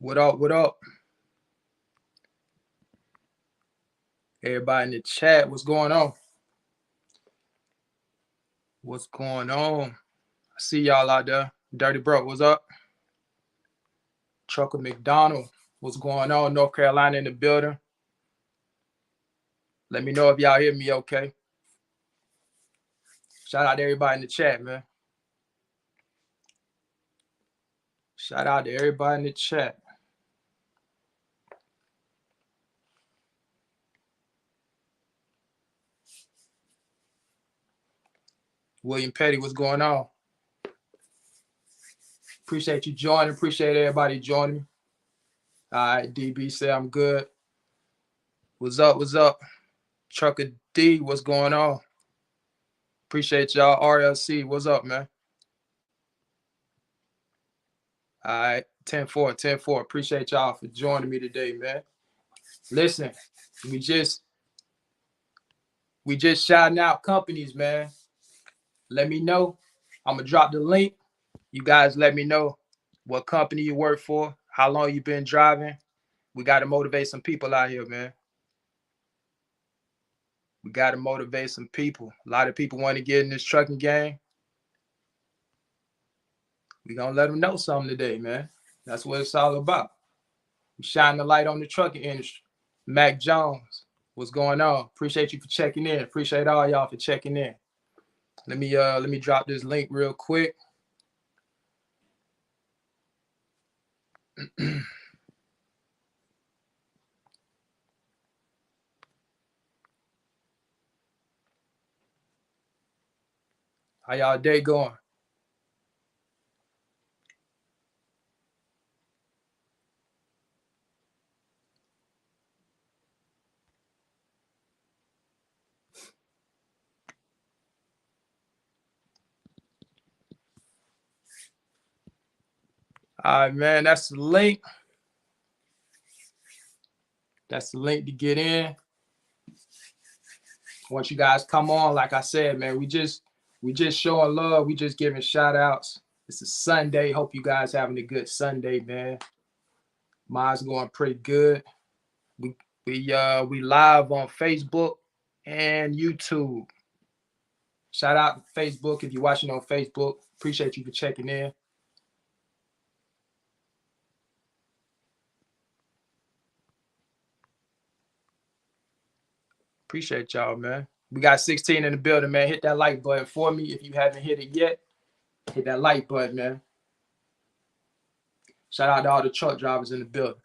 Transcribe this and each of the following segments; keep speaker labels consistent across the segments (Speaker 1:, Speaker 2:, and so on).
Speaker 1: What up? What up? Everybody in the chat, what's going on? What's going on? I see y'all out there. Dirty Bro, what's up? Trucker McDonald, what's going on? North Carolina in the building. Let me know if y'all hear me okay. Shout out to everybody in the chat, man. Shout out to everybody in the chat. William Petty, what's going on? Appreciate you joining. Appreciate everybody joining me. All right, DB say I'm good. What's up? What's up? Trucker D, what's going on? Appreciate y'all. RLC, what's up, man? All right, 10-4, 10-4. Appreciate y'all for joining me today, man. Listen, we just shouting out companies, man. Let me know. I'm gonna drop the link. You guys let me know what company you work for, how long you been driving. We got to motivate some people out here, man. We got to motivate some people. A lot of people want to get in this trucking game. We gonna let them know something today, man. That's what it's all about. We shine the light on the trucking industry. Mac Jones, what's going on? Appreciate you for checking in. Appreciate all y'all for checking in. Let me drop this link real quick. How y'all day going? All right, man. That's the link. That's the link to get in. Once you guys come on, like I said, man, we just showing love. We just giving shout outs. It's a Sunday. Hope you guys having a good Sunday, man. Mine's going pretty good. We live on Facebook and YouTube. Shout out to Facebook if you're watching on Facebook. Appreciate you for checking in. Appreciate y'all, man. We got 16 in the building, man. Hit that like button for me if you haven't hit it yet. Hit that like button, man. Shout out to all the truck drivers in the building.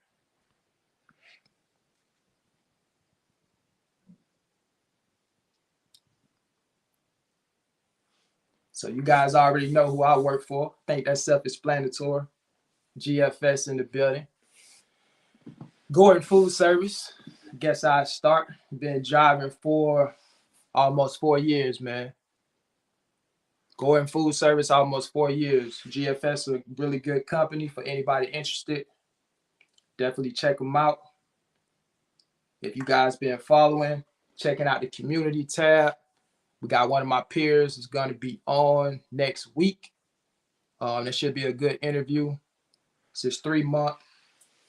Speaker 1: So you guys already know who I work for. I think that's self-explanatory. GFS in the building. Gordon Food Service. Guess I start. Been driving for almost 4 years, man. Gordon Food Service, almost 4 years. GFS, a really good company for anybody interested. Definitely check them out. If you guys been following, checking out the community tab, we got one of my peers is going to be on next week. That should be a good interview. It's his 3-month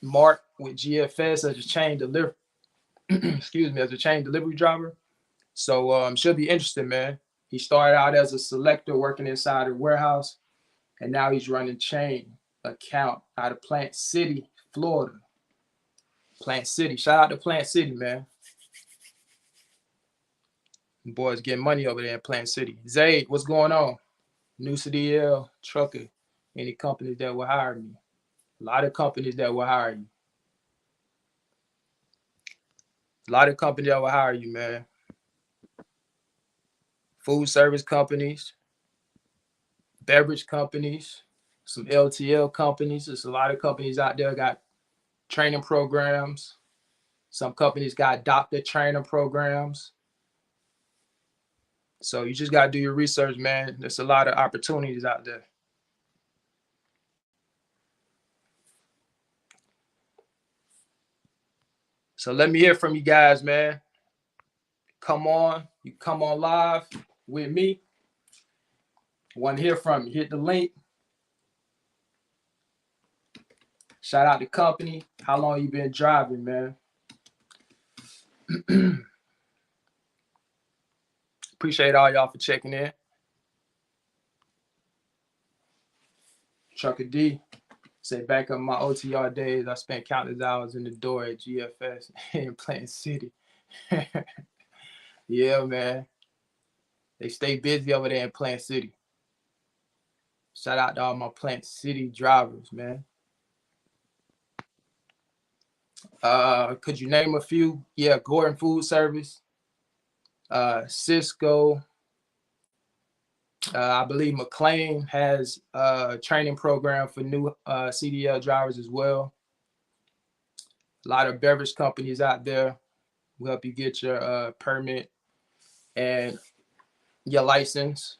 Speaker 1: mark with GFS as a chain delivery. Excuse me, as a chain delivery driver. So should be interesting, man. He started out as a selector working inside a warehouse, and now he's running chain account out of Plant City, Florida. Plant City. Shout out to Plant City, man. Boys getting money over there in Plant City. Zayd, what's going on? New CDL, trucker, any companies that will hire me. A lot of companies that will hire you. A lot of companies that will hire you, man. Food service companies, beverage companies, some LTL companies. There's a lot of companies out there got training programs. Some companies got doctor training programs. So you just got to do your research, man. There's a lot of opportunities out there. So let me hear from you guys, man. Come on. You come on live with me. Want to hear from you. Hit the link. Shout out the company. How long you been driving, man? Appreciate all y'all for checking in. Trucker D. Say back up my OTR days, I spent countless hours in the door at GFS in Plant City. Yeah, man. They stay busy over there in Plant City. Shout out to all my Plant City drivers, man. Could you name a few? Yeah, Gordon Food Service, Cisco. I believe McLean has a training program for new CDL drivers as well. A lot of beverage companies out there will help you get your permit and your license.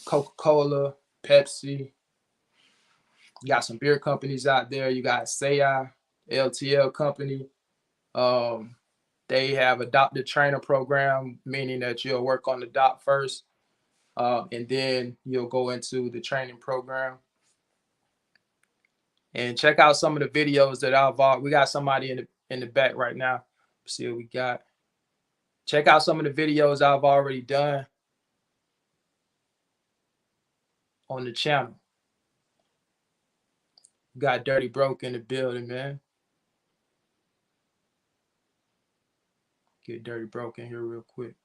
Speaker 1: Coca-Cola, Pepsi. You got some beer companies out there. You got Saya, LTL company. They have a doctor trainer program, meaning that you'll work on the dock first, and then you'll go into the training program. And check out some of the videos that we got somebody in the back right now. Let's see what we got. Check out some of the videos I've already done on the channel. We got Dirty Broke in the building, man. Get Dirty Broke in here real quick.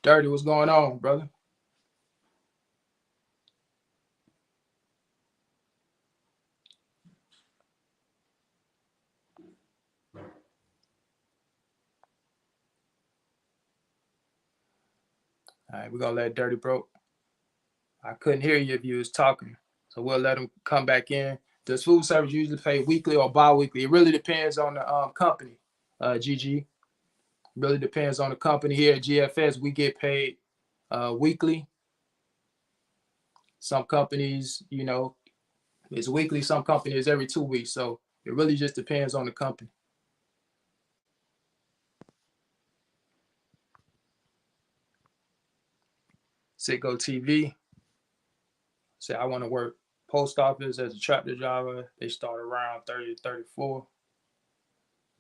Speaker 1: Dirty, what's going on, brother? All right, we're going to let Dirty Broke. I couldn't hear you if you was talking, so we'll let him come back in. Does food service usually pay weekly or bi-weekly? It really depends on the company, GG. Really depends on the company. Here at GFS, we get paid weekly. Some companies, you know, it's weekly. Some companies every 2 weeks. So it really just depends on the company. Sitgo TV. Say I want to work post office as a tractor driver. They start around 30 to 34.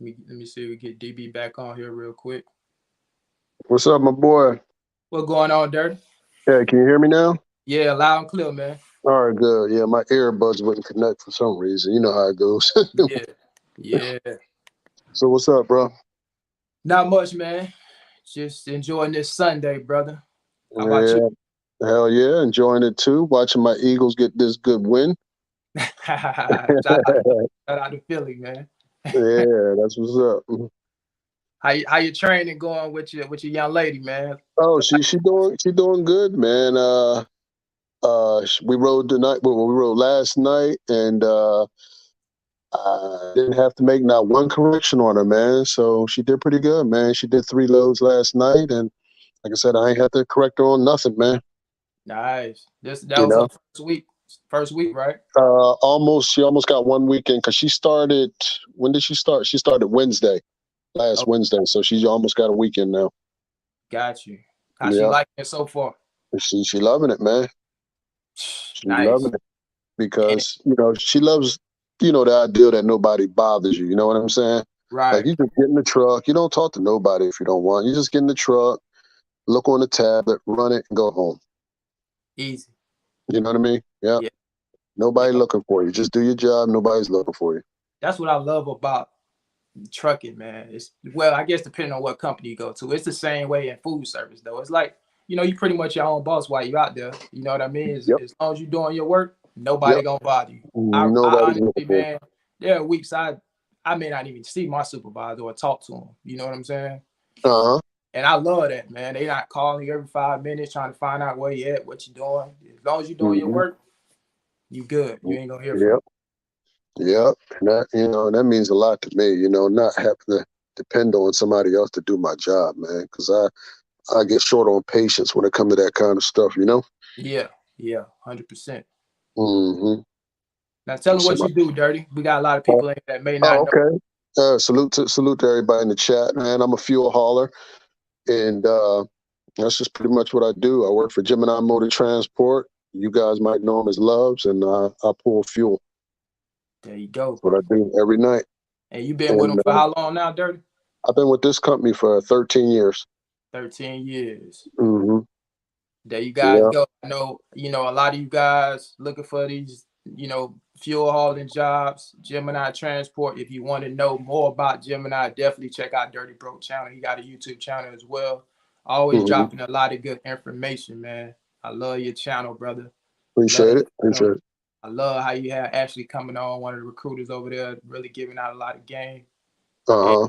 Speaker 1: Let me see if we get DB back on here real quick.
Speaker 2: What's up, my boy?
Speaker 1: What's going on, Dirty?
Speaker 2: Yeah, can you hear me now?
Speaker 1: Yeah, loud and clear, man.
Speaker 2: All right, good. Yeah, my earbuds wouldn't connect for some reason. You know how it goes.
Speaker 1: Yeah, yeah.
Speaker 2: So what's up, bro?
Speaker 1: Not much, man. Just enjoying this Sunday, brother. How about you?
Speaker 2: Yeah, hell yeah, enjoying it too. Watching my Eagles get this good win.
Speaker 1: Shout out to Philly, man.
Speaker 2: Yeah, that's what's up.
Speaker 1: How you training going with your young lady, man?
Speaker 2: Oh, she doing good, man. We rode tonight. Well, we rode last night, and I didn't have to make not one correction on her, man. So she did pretty good, man. She did 3 loads last night, and like I said, I ain't have to correct her on nothing, man.
Speaker 1: Nice. That
Speaker 2: You
Speaker 1: was her
Speaker 2: know,
Speaker 1: first week. First week, right?
Speaker 2: she almost got one weekend because she started. When did she start? She started Wednesday, last
Speaker 1: Oh,
Speaker 2: Wednesday. So she almost got a weekend now.
Speaker 1: got you. How she
Speaker 2: Yeah,
Speaker 1: liking it so far?
Speaker 2: she loving it, man. She
Speaker 1: Nice.
Speaker 2: loving it
Speaker 1: And
Speaker 2: because she loves the idea that nobody bothers you. You know what I'm saying? Like
Speaker 1: right.
Speaker 2: you just get in the truck. You don't talk to nobody if you don't want. You just get in the truck, look on the tablet, run it, and go home.
Speaker 1: Easy.
Speaker 2: You know what I mean? Yeah.
Speaker 1: Yeah.
Speaker 2: Nobody
Speaker 1: Yeah.
Speaker 2: looking for you. Just do your job. Nobody's looking for you.
Speaker 1: That's what I love about trucking, man. It's well, I guess depending on what company you go to, it's the same way in food service though. It's like, you pretty much your own boss while you out there. You know what I mean?
Speaker 2: Yep.
Speaker 1: As long as you're doing your work, nobody
Speaker 2: Yep.
Speaker 1: gonna bother you. I
Speaker 2: Nobody's looking
Speaker 1: honestly,
Speaker 2: for you.
Speaker 1: man, there are weeks I may not even see my supervisor or talk to him. You know what I'm saying?
Speaker 2: Uh huh.
Speaker 1: And I love that, man. They not calling you every 5 minutes trying to find out where you at, what you doing. As long as you're doing your
Speaker 2: Mm-hmm.
Speaker 1: work, you good. You ain't gonna hear from
Speaker 2: Yep. Yep. And that means a lot to me. Not having to depend on somebody else to do my job, man. Because I get short on patience when it comes to that kind of stuff.
Speaker 1: Yeah, yeah, 100%.
Speaker 2: Mm-hmm.
Speaker 1: Now tell them
Speaker 2: So
Speaker 1: what you do, Dirty. We got a lot of
Speaker 2: oh,
Speaker 1: people in that may not
Speaker 2: oh,
Speaker 1: know.
Speaker 2: okay. Salute to everybody in the chat, man. I'm a fuel hauler, and that's just pretty much what I do. I work for Gemini Motor Transport. You guys might know them as Loves, and I pull fuel.
Speaker 1: There you go.
Speaker 2: That's what I do every night.
Speaker 1: And you been with them
Speaker 2: And
Speaker 1: for how long now, Dirty?
Speaker 2: I've been with this company for 13 years.
Speaker 1: 13 years.
Speaker 2: Mm-hmm.
Speaker 1: There you guys
Speaker 2: Yeah.
Speaker 1: go. I know, a lot of you guys looking for these, fuel hauling jobs, Gemini Transport. If you want to know more about Gemini, definitely check out Dirty Broke channel. He got a YouTube channel as well. Always
Speaker 2: Mm-hmm.
Speaker 1: dropping a lot of good information, man. I love your channel, brother. Love
Speaker 2: Appreciate
Speaker 1: your
Speaker 2: it.
Speaker 1: channel.
Speaker 2: Appreciate it.
Speaker 1: I love how you have Ashley coming on, one of the recruiters over there, really giving out a lot of game. And
Speaker 2: Uh-huh.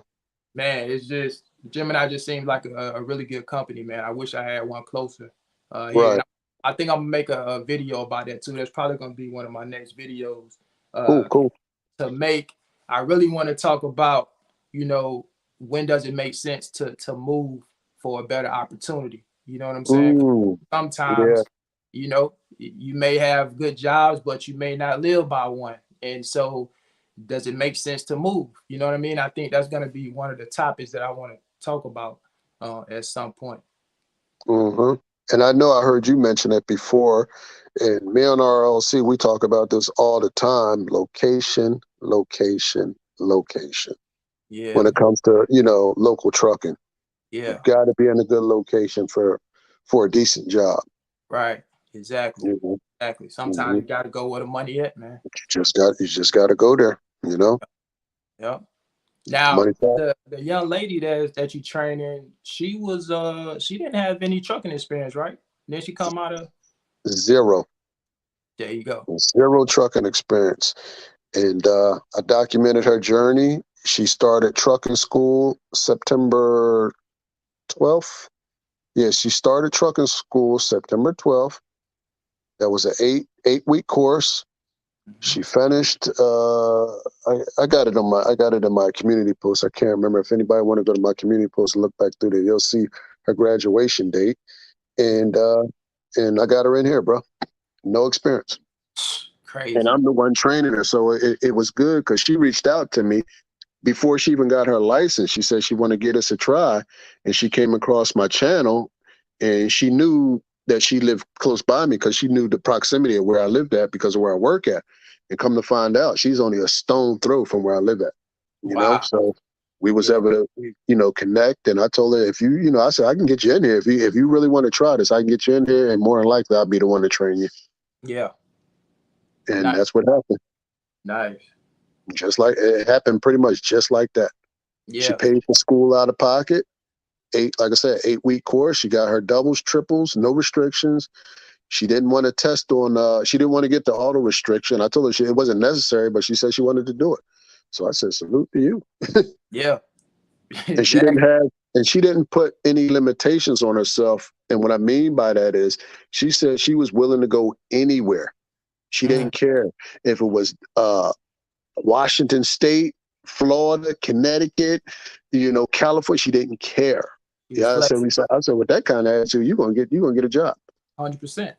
Speaker 1: man, it's just Gemini just seems like a really good company, man. I wish I had one closer here.
Speaker 2: Right.
Speaker 1: And I think I'm gonna make a video about that too. That's probably gonna be one of my next videos
Speaker 2: Cool.
Speaker 1: uh,
Speaker 2: Cool.
Speaker 1: to make. I really want to talk about, when does it make sense to move for a better opportunity? You know what I'm saying?
Speaker 2: Mm. Yeah.
Speaker 1: Sometimes, you may have good jobs, but you may not live by one, and so does it make sense to move? You know what I mean? I think that's going to be one of the topics that I want to talk about at some point.
Speaker 2: Mm-hmm. And I know I heard you mention it before. And me on RLC, we talk about this all the time. Location, location, location. When
Speaker 1: Yeah,
Speaker 2: it comes to, local trucking. You
Speaker 1: yeah,
Speaker 2: got to be in a good location for a decent job.
Speaker 1: right, exactly,
Speaker 2: Mm-hmm.
Speaker 1: exactly. Sometimes
Speaker 2: Mm-hmm.
Speaker 1: you got to go where the money at, man.
Speaker 2: You just got to go there,
Speaker 1: Yeah.
Speaker 2: The
Speaker 1: Now,
Speaker 2: money talk.
Speaker 1: the young lady that you training, she didn't have any trucking experience, right? Then she come out of
Speaker 2: Zero.
Speaker 1: there you go.
Speaker 2: Zero trucking experience. And I documented her journey. She started trucking school September 12th. Yeah, she started trucking school September 12th. That was an eight-week course.
Speaker 1: Mhm.
Speaker 2: She finished. I got it in my community post. I can't remember if anybody want to go to my community post and look back through there. You'll see her graduation date, and I got her in here, bro. No experience.
Speaker 1: Crazy.
Speaker 2: And I'm the one training her. So it was good because she reached out to me before she even got her license. She said she wanted to get us a try. And she came across my channel and she knew that she lived close by me because she knew the proximity of where I lived at because of where I work at. And come to find out, she's only a stone throw from where I live at, you know?
Speaker 1: Wow.
Speaker 2: So we was
Speaker 1: Yeah.
Speaker 2: able to, you know, connect. And I told her, if you, you know, I said, I can get you in here. If you really want to try this, I can get you in here. And more than likely, I'll be the one to train you.
Speaker 1: Yeah.
Speaker 2: And
Speaker 1: Nice.
Speaker 2: that's what happened.
Speaker 1: Nice.
Speaker 2: Just like it happened pretty much just like that. She
Speaker 1: Yeah.
Speaker 2: paid for school out of pocket. Like I said, 8-week course. She got her doubles, triples, no restrictions. She didn't want to test on, she didn't want to get the auto restriction. I told her it wasn't necessary, but she said she wanted to do it. So I said, salute to you.
Speaker 1: Yeah.
Speaker 2: And
Speaker 1: Exactly.
Speaker 2: she didn't put any limitations on herself. And what I mean by that is she said she was willing to go anywhere. She
Speaker 1: Mm,
Speaker 2: didn't care if it was Washington State, Florida, Connecticut, you know, California. She didn't care.
Speaker 1: he was
Speaker 2: Yeah,
Speaker 1: flexible.
Speaker 2: I said, with that kind of attitude, you're gonna get a job.
Speaker 1: 100%.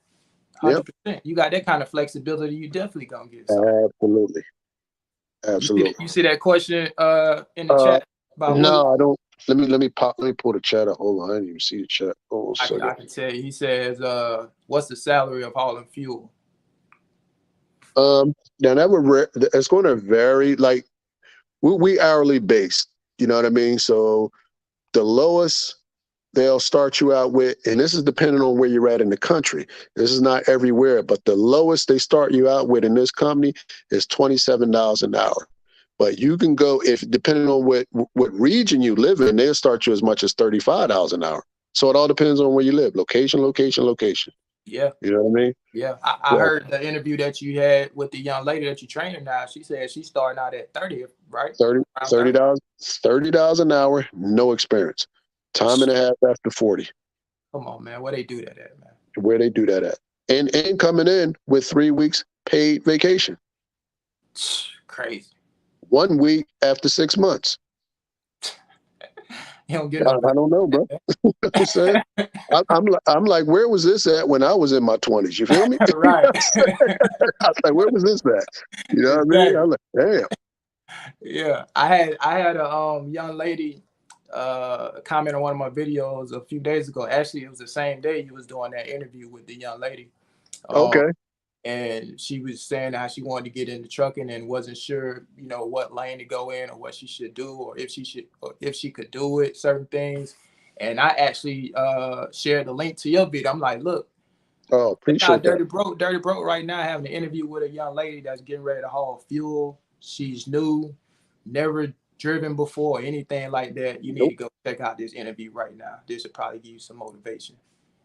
Speaker 2: Yep,
Speaker 1: 100%. You got that kind of flexibility, you definitely gonna get something.
Speaker 2: absolutely, absolutely.
Speaker 1: You see that question in the
Speaker 2: Uh,
Speaker 1: chat about what
Speaker 2: no, I don't. Let me pull the chat up. Hold on, I didn't even see the chat. Hold on a second.
Speaker 1: I can tell you. He says, what's the salary of hauling fuel?
Speaker 2: Now it's going to vary. Like we hourly based. You know what I mean? So the lowest they'll start you out with, and this is depending on where you're at in the country. This is not everywhere, but the lowest they start you out with in this company is $27 an hour. But you can go, if depending on what region you live in, they'll start you as much as $35 an hour. So it all depends on where you live. Location, location, location.
Speaker 1: Yeah.
Speaker 2: You know what I mean?
Speaker 1: Yeah. I
Speaker 2: So
Speaker 1: heard the interview that you had with the young lady that you're training now. She said she's starting out at 30, right?
Speaker 2: 30
Speaker 1: Around 30.
Speaker 2: $30 an hour, no experience. Time and a half after 40.
Speaker 1: Come on, man. Where they do that at, man?
Speaker 2: Where they do that at. And coming in with 3 weeks paid vacation.
Speaker 1: Crazy.
Speaker 2: 1 week after 6 months.
Speaker 1: You don't get no
Speaker 2: I don't know, bro. I'm saying, I'm like, where was this at when I was in my 20s? You feel me?
Speaker 1: Right.
Speaker 2: I was like, where was this at? You know what I mean?
Speaker 1: Exactly.
Speaker 2: I'm like, damn.
Speaker 1: Yeah. I had a young lady comment on one of my videos a few days ago. Actually, it was the same day you was doing that interview with the young lady. Um,
Speaker 2: Okay.
Speaker 1: and she was saying how she wanted to get into trucking and wasn't sure, you know, what lane to go in or what she should do or if she could do it, certain things. And I actually shared the link to your video. I'm like, look,
Speaker 2: Oh,
Speaker 1: now
Speaker 2: appreciate that.
Speaker 1: Dirty Broke right now having an interview with a young lady that's getting ready to haul fuel. She's new, never driven before, anything like that. You need to
Speaker 2: Nope.
Speaker 1: go check out this interview right now. This will probably give you some motivation.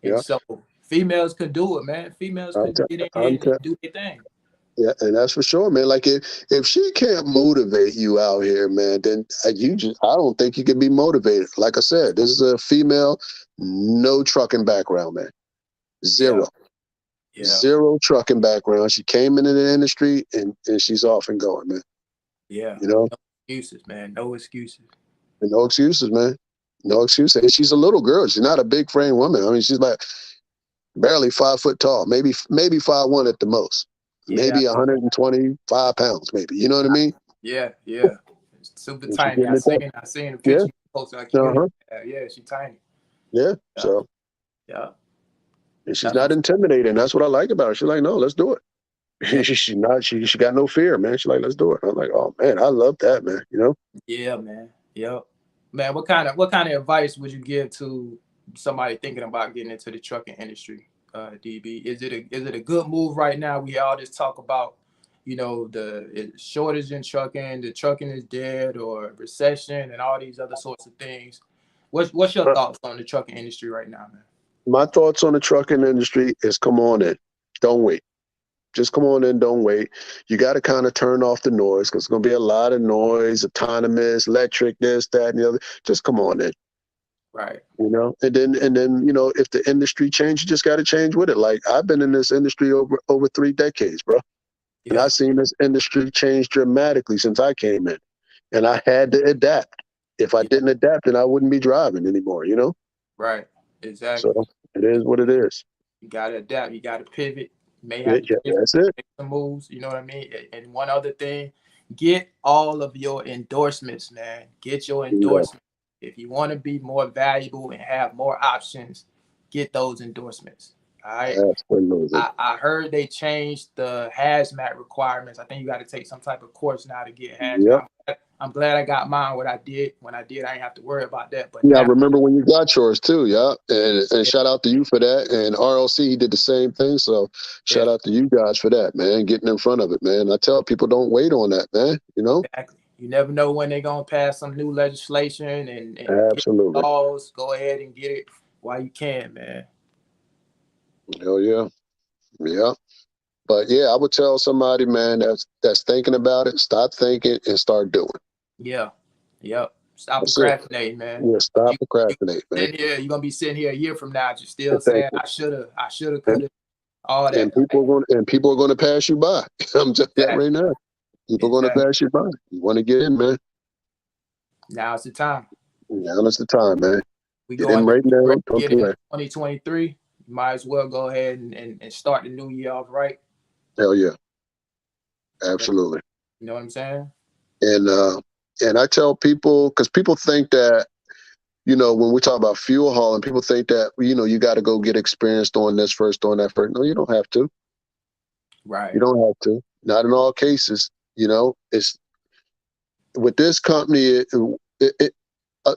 Speaker 1: And
Speaker 2: Yeah.
Speaker 1: so females could do it, man. Females
Speaker 2: I'm,
Speaker 1: could
Speaker 2: t-
Speaker 1: get in here
Speaker 2: I'm
Speaker 1: and
Speaker 2: t-
Speaker 1: do their thing.
Speaker 2: Yeah, and that's for sure, man. Like if she can't motivate you out here, man, then I don't think you can be motivated. Like I said, this is a female, no trucking background, man.
Speaker 1: Yeah,
Speaker 2: Zero.
Speaker 1: yeah,
Speaker 2: Zero trucking background. She came into the industry and she's off and going, man.
Speaker 1: yeah.
Speaker 2: You know?
Speaker 1: No excuses, man. No excuses.
Speaker 2: And no excuses, man. No excuses. And she's a little girl. She's not a big frame woman. I mean, she's like barely 5 foot tall, maybe 5'1" at the most.
Speaker 1: Yeah,
Speaker 2: Maybe 125 pounds, maybe. You know what I mean?
Speaker 1: yeah, yeah. Super
Speaker 2: And she's
Speaker 1: tiny.
Speaker 2: getting it done.
Speaker 1: I seen the
Speaker 2: Yeah.
Speaker 1: picture you posted on community.
Speaker 2: Uh-huh.
Speaker 1: Yeah, she tiny.
Speaker 2: Yeah.
Speaker 1: Yeah,
Speaker 2: So
Speaker 1: yeah.
Speaker 2: and she's
Speaker 1: That's
Speaker 2: not
Speaker 1: what's
Speaker 2: intimidating. That's what I like about her. She's like, no, let's do it.
Speaker 1: yeah,
Speaker 2: She got no fear, man. She's like, let's do it. I'm like, oh man, I love that, man. You know?
Speaker 1: yeah, man. Yep. Man, what kind of advice would you give to somebody thinking about getting into the trucking industry, DB? Is it a good move right now? We all just talk about, you know, the shortage in trucking, the trucking is dead, or recession, and all these other sorts of things. What's your
Speaker 2: Uh,
Speaker 1: thoughts on the trucking industry right now, man?
Speaker 2: My thoughts on the trucking industry is come on in. Don't wait. Just come on in, don't wait. You got to kind of turn off the noise because it's going to be a lot of noise, autonomous, electric, this, that, and the other. Just come on in,
Speaker 1: Right.
Speaker 2: you know? And then, you know, if the industry change, you just got to change with it. Like I've been in this industry over 3 decades, bro. And
Speaker 1: Yeah.
Speaker 2: I've seen this industry change dramatically since I came in. And I had to adapt. If I
Speaker 1: Yeah.
Speaker 2: didn't adapt, then I wouldn't be driving anymore, you know?
Speaker 1: Right. Exactly.
Speaker 2: So it is what it is.
Speaker 1: You gotta adapt. You gotta pivot. You may have to
Speaker 2: Yeah, that's it.
Speaker 1: make some moves. You know what I mean? And one other thing, get all of your endorsements, man. Get your
Speaker 2: Yeah,
Speaker 1: endorsements. If you want to be more valuable and have more options, get those endorsements. All right.
Speaker 2: absolutely.
Speaker 1: I heard they changed the hazmat requirements. I think you got to take some type of course now to get
Speaker 2: Yep.
Speaker 1: hazmat. I'm glad I got mine. What I did when I did, I didn't have to worry about that. But
Speaker 2: Yeah, I
Speaker 1: now,
Speaker 2: remember when you got yours too. Yeah, and
Speaker 1: yeah,
Speaker 2: shout out to you for that. And RLC did the same thing. So
Speaker 1: yeah,
Speaker 2: shout out to you guys for that, man. Getting in front of it, man. I tell people don't wait on that, man. You know.
Speaker 1: exactly. You never know when they're gonna pass some new legislation and get
Speaker 2: Absolutely.
Speaker 1: laws. Go ahead and get it while you can, man.
Speaker 2: Hell yeah. Yeah. But yeah, I would tell somebody, man, that's thinking about it, stop thinking and start doing.
Speaker 1: Yeah, yep. Stop
Speaker 2: That's it.
Speaker 1: procrastinating, man.
Speaker 2: Yeah, stop
Speaker 1: You, you
Speaker 2: procrastinating, man.
Speaker 1: sitting here, you're gonna be sitting here a year from now, just still
Speaker 2: And thank
Speaker 1: saying,
Speaker 2: you.
Speaker 1: I shoulda,
Speaker 2: And,
Speaker 1: coulda, all
Speaker 2: and
Speaker 1: that.
Speaker 2: people
Speaker 1: Like,
Speaker 2: are going and people are going to pass you by. I'm telling you that
Speaker 1: exactly,
Speaker 2: right now. People are going to
Speaker 1: exactly.
Speaker 2: pass you by. You want to get in, man.
Speaker 1: Now's the time.
Speaker 2: Now is the time, man.
Speaker 1: We
Speaker 2: Get
Speaker 1: going
Speaker 2: in
Speaker 1: to
Speaker 2: right now. Don't
Speaker 1: get in
Speaker 2: delay.
Speaker 1: 2023. You might as well go ahead and start the new year off right.
Speaker 2: Hell yeah.
Speaker 1: Yeah,
Speaker 2: Absolutely.
Speaker 1: you know what I'm saying?
Speaker 2: And I tell people, because people think that, when we talk about fuel hauling, people think that, you got to go get experience doing this first, doing that first. No, you don't have to. You
Speaker 1: Right.
Speaker 2: don't have to. Not in all cases. It's with this company.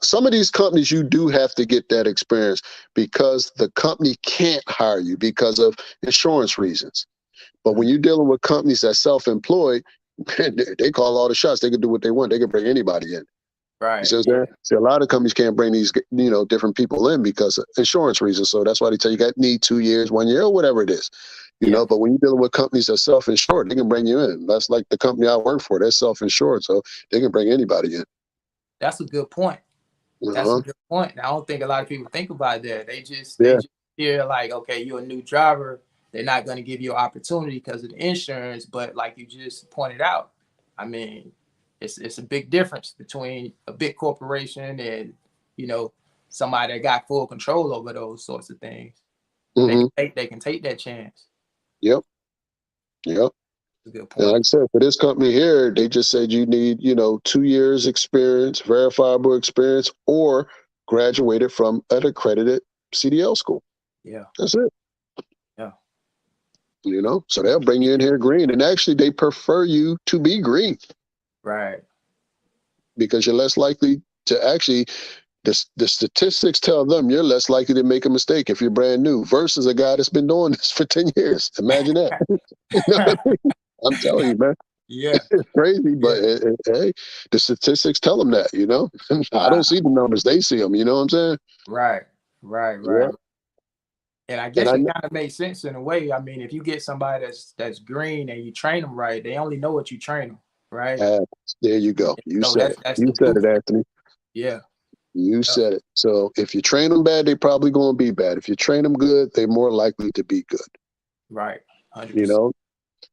Speaker 2: Some of these companies, you do have to get that experience because the company can't hire you because of insurance reasons. But when
Speaker 1: Mhm.
Speaker 2: you're dealing with companies that's self-employed, they call all the shots. They can do what they want. They can bring anybody in. You see
Speaker 1: Right.
Speaker 2: what I'm
Speaker 1: Yeah.
Speaker 2: saying? See, a lot of companies can't bring these, different people in because of insurance reasons. So that's why they tell you got need 2 years, 1 year, or whatever it is.
Speaker 1: Yeah.
Speaker 2: But when you're dealing with companies that self-insured, they can bring you in. That's like the company I work for. They're self-insured, so they can bring anybody in.
Speaker 1: That's a good point. That's a
Speaker 2: Uh-huh.
Speaker 1: good point. I don't think a lot of people think about that. They
Speaker 2: Yeah.
Speaker 1: just hear like, okay, you're a new driver. They're not going to give you an opportunity because of the insurance. But like you just pointed out, I mean, it's a big difference between a big corporation and you know somebody that got full control over those sorts of things.
Speaker 2: Hmm.
Speaker 1: They can take that chance.
Speaker 2: Yep. Yep.
Speaker 1: That's a good
Speaker 2: And
Speaker 1: point.
Speaker 2: like I said, for this company here, they just said you need, 2 years experience, verifiable experience, or graduated from an accredited CDL school.
Speaker 1: Yeah.
Speaker 2: That's it.
Speaker 1: Yeah.
Speaker 2: So they'll bring you in here green. And actually, they prefer you to be green
Speaker 1: Right.
Speaker 2: because you're less likely to actually, the statistics tell them you're less likely to make a mistake if you're brand new versus a guy that's been doing this for 10 years. Imagine that. You know what I mean? I'm telling you, man.
Speaker 1: Yeah.
Speaker 2: It's crazy, but
Speaker 1: Yeah.
Speaker 2: hey, the statistics tell them that. I don't
Speaker 1: Wow.
Speaker 2: see the numbers; they see them. You know what I'm saying?
Speaker 1: Right. Right.
Speaker 2: Yeah,
Speaker 1: Right. And I
Speaker 2: and
Speaker 1: guess it kind of makes sense in a way. I mean, if you get somebody that's green and you train them right, they only know what you train them, right?
Speaker 2: uh, there you go. You
Speaker 1: So
Speaker 2: said it.
Speaker 1: that's
Speaker 2: You
Speaker 1: the
Speaker 2: said it,
Speaker 1: blueprint.
Speaker 2: Anthony.
Speaker 1: Yeah.
Speaker 2: You
Speaker 1: Yep.
Speaker 2: said it. So if you train them bad, they probably going to be bad. If you train them good, they're more likely to be good.
Speaker 1: Right.
Speaker 2: You
Speaker 1: 100%.
Speaker 2: know,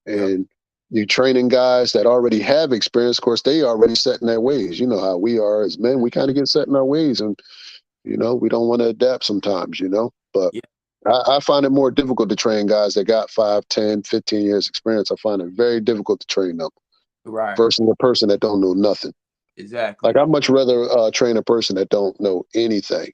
Speaker 1: Yep.
Speaker 2: and you training guys that already have experience. Of course, they already set in their ways. You know how we are as men. We kind of get set in our ways, and we don't want to adapt sometimes. But
Speaker 1: Yeah.
Speaker 2: I find it more difficult to train guys that got 5, 10, 15 years experience. I find it very difficult to train them
Speaker 1: Right.
Speaker 2: versus a person that don't know nothing. Like
Speaker 1: Exactly.
Speaker 2: I'd much rather train a person that don't know anything,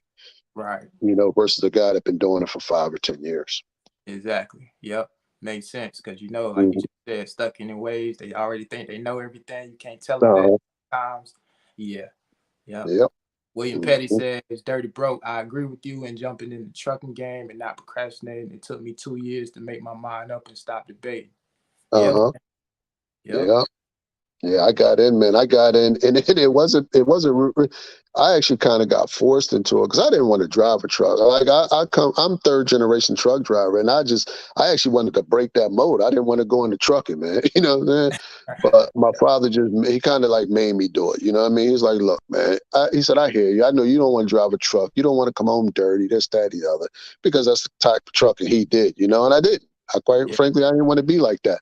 Speaker 1: Right.
Speaker 2: versus a guy that been doing it for 5 or 10 years.
Speaker 1: Exactly. Yep. Makes sense because like you
Speaker 2: Mhm.
Speaker 1: just said, stuck in their ways. They already think they know everything. You can't tell them that
Speaker 2: Uh,
Speaker 1: times. Yeah. Yep.
Speaker 2: yep.
Speaker 1: William Petty
Speaker 2: Mhm.
Speaker 1: says, "Dirty broke. I agree with you in jumping in the trucking game and not procrastinating. It took me 2 years to make my mind up and stop debating." Yeah,
Speaker 2: Uh-huh.
Speaker 1: yep,
Speaker 2: Yeah. Yeah, I got in, man. I got in, and it wasn't. I actually kind of got forced into it because I didn't want to drive a truck. Like I'm third generation truck driver, and I actually wanted to break that mode. I didn't want to go into trucking, man. You know what I'm saying? But my father he kind of like made me do it. You know what I mean? He's like, look, man. He said, I hear you. I know you don't want to drive a truck. You don't want to come home dirty, this, that, the other, because that's the type of trucking he did. And I didn't. I quite
Speaker 1: yeah,
Speaker 2: frankly, I didn't want to be like that.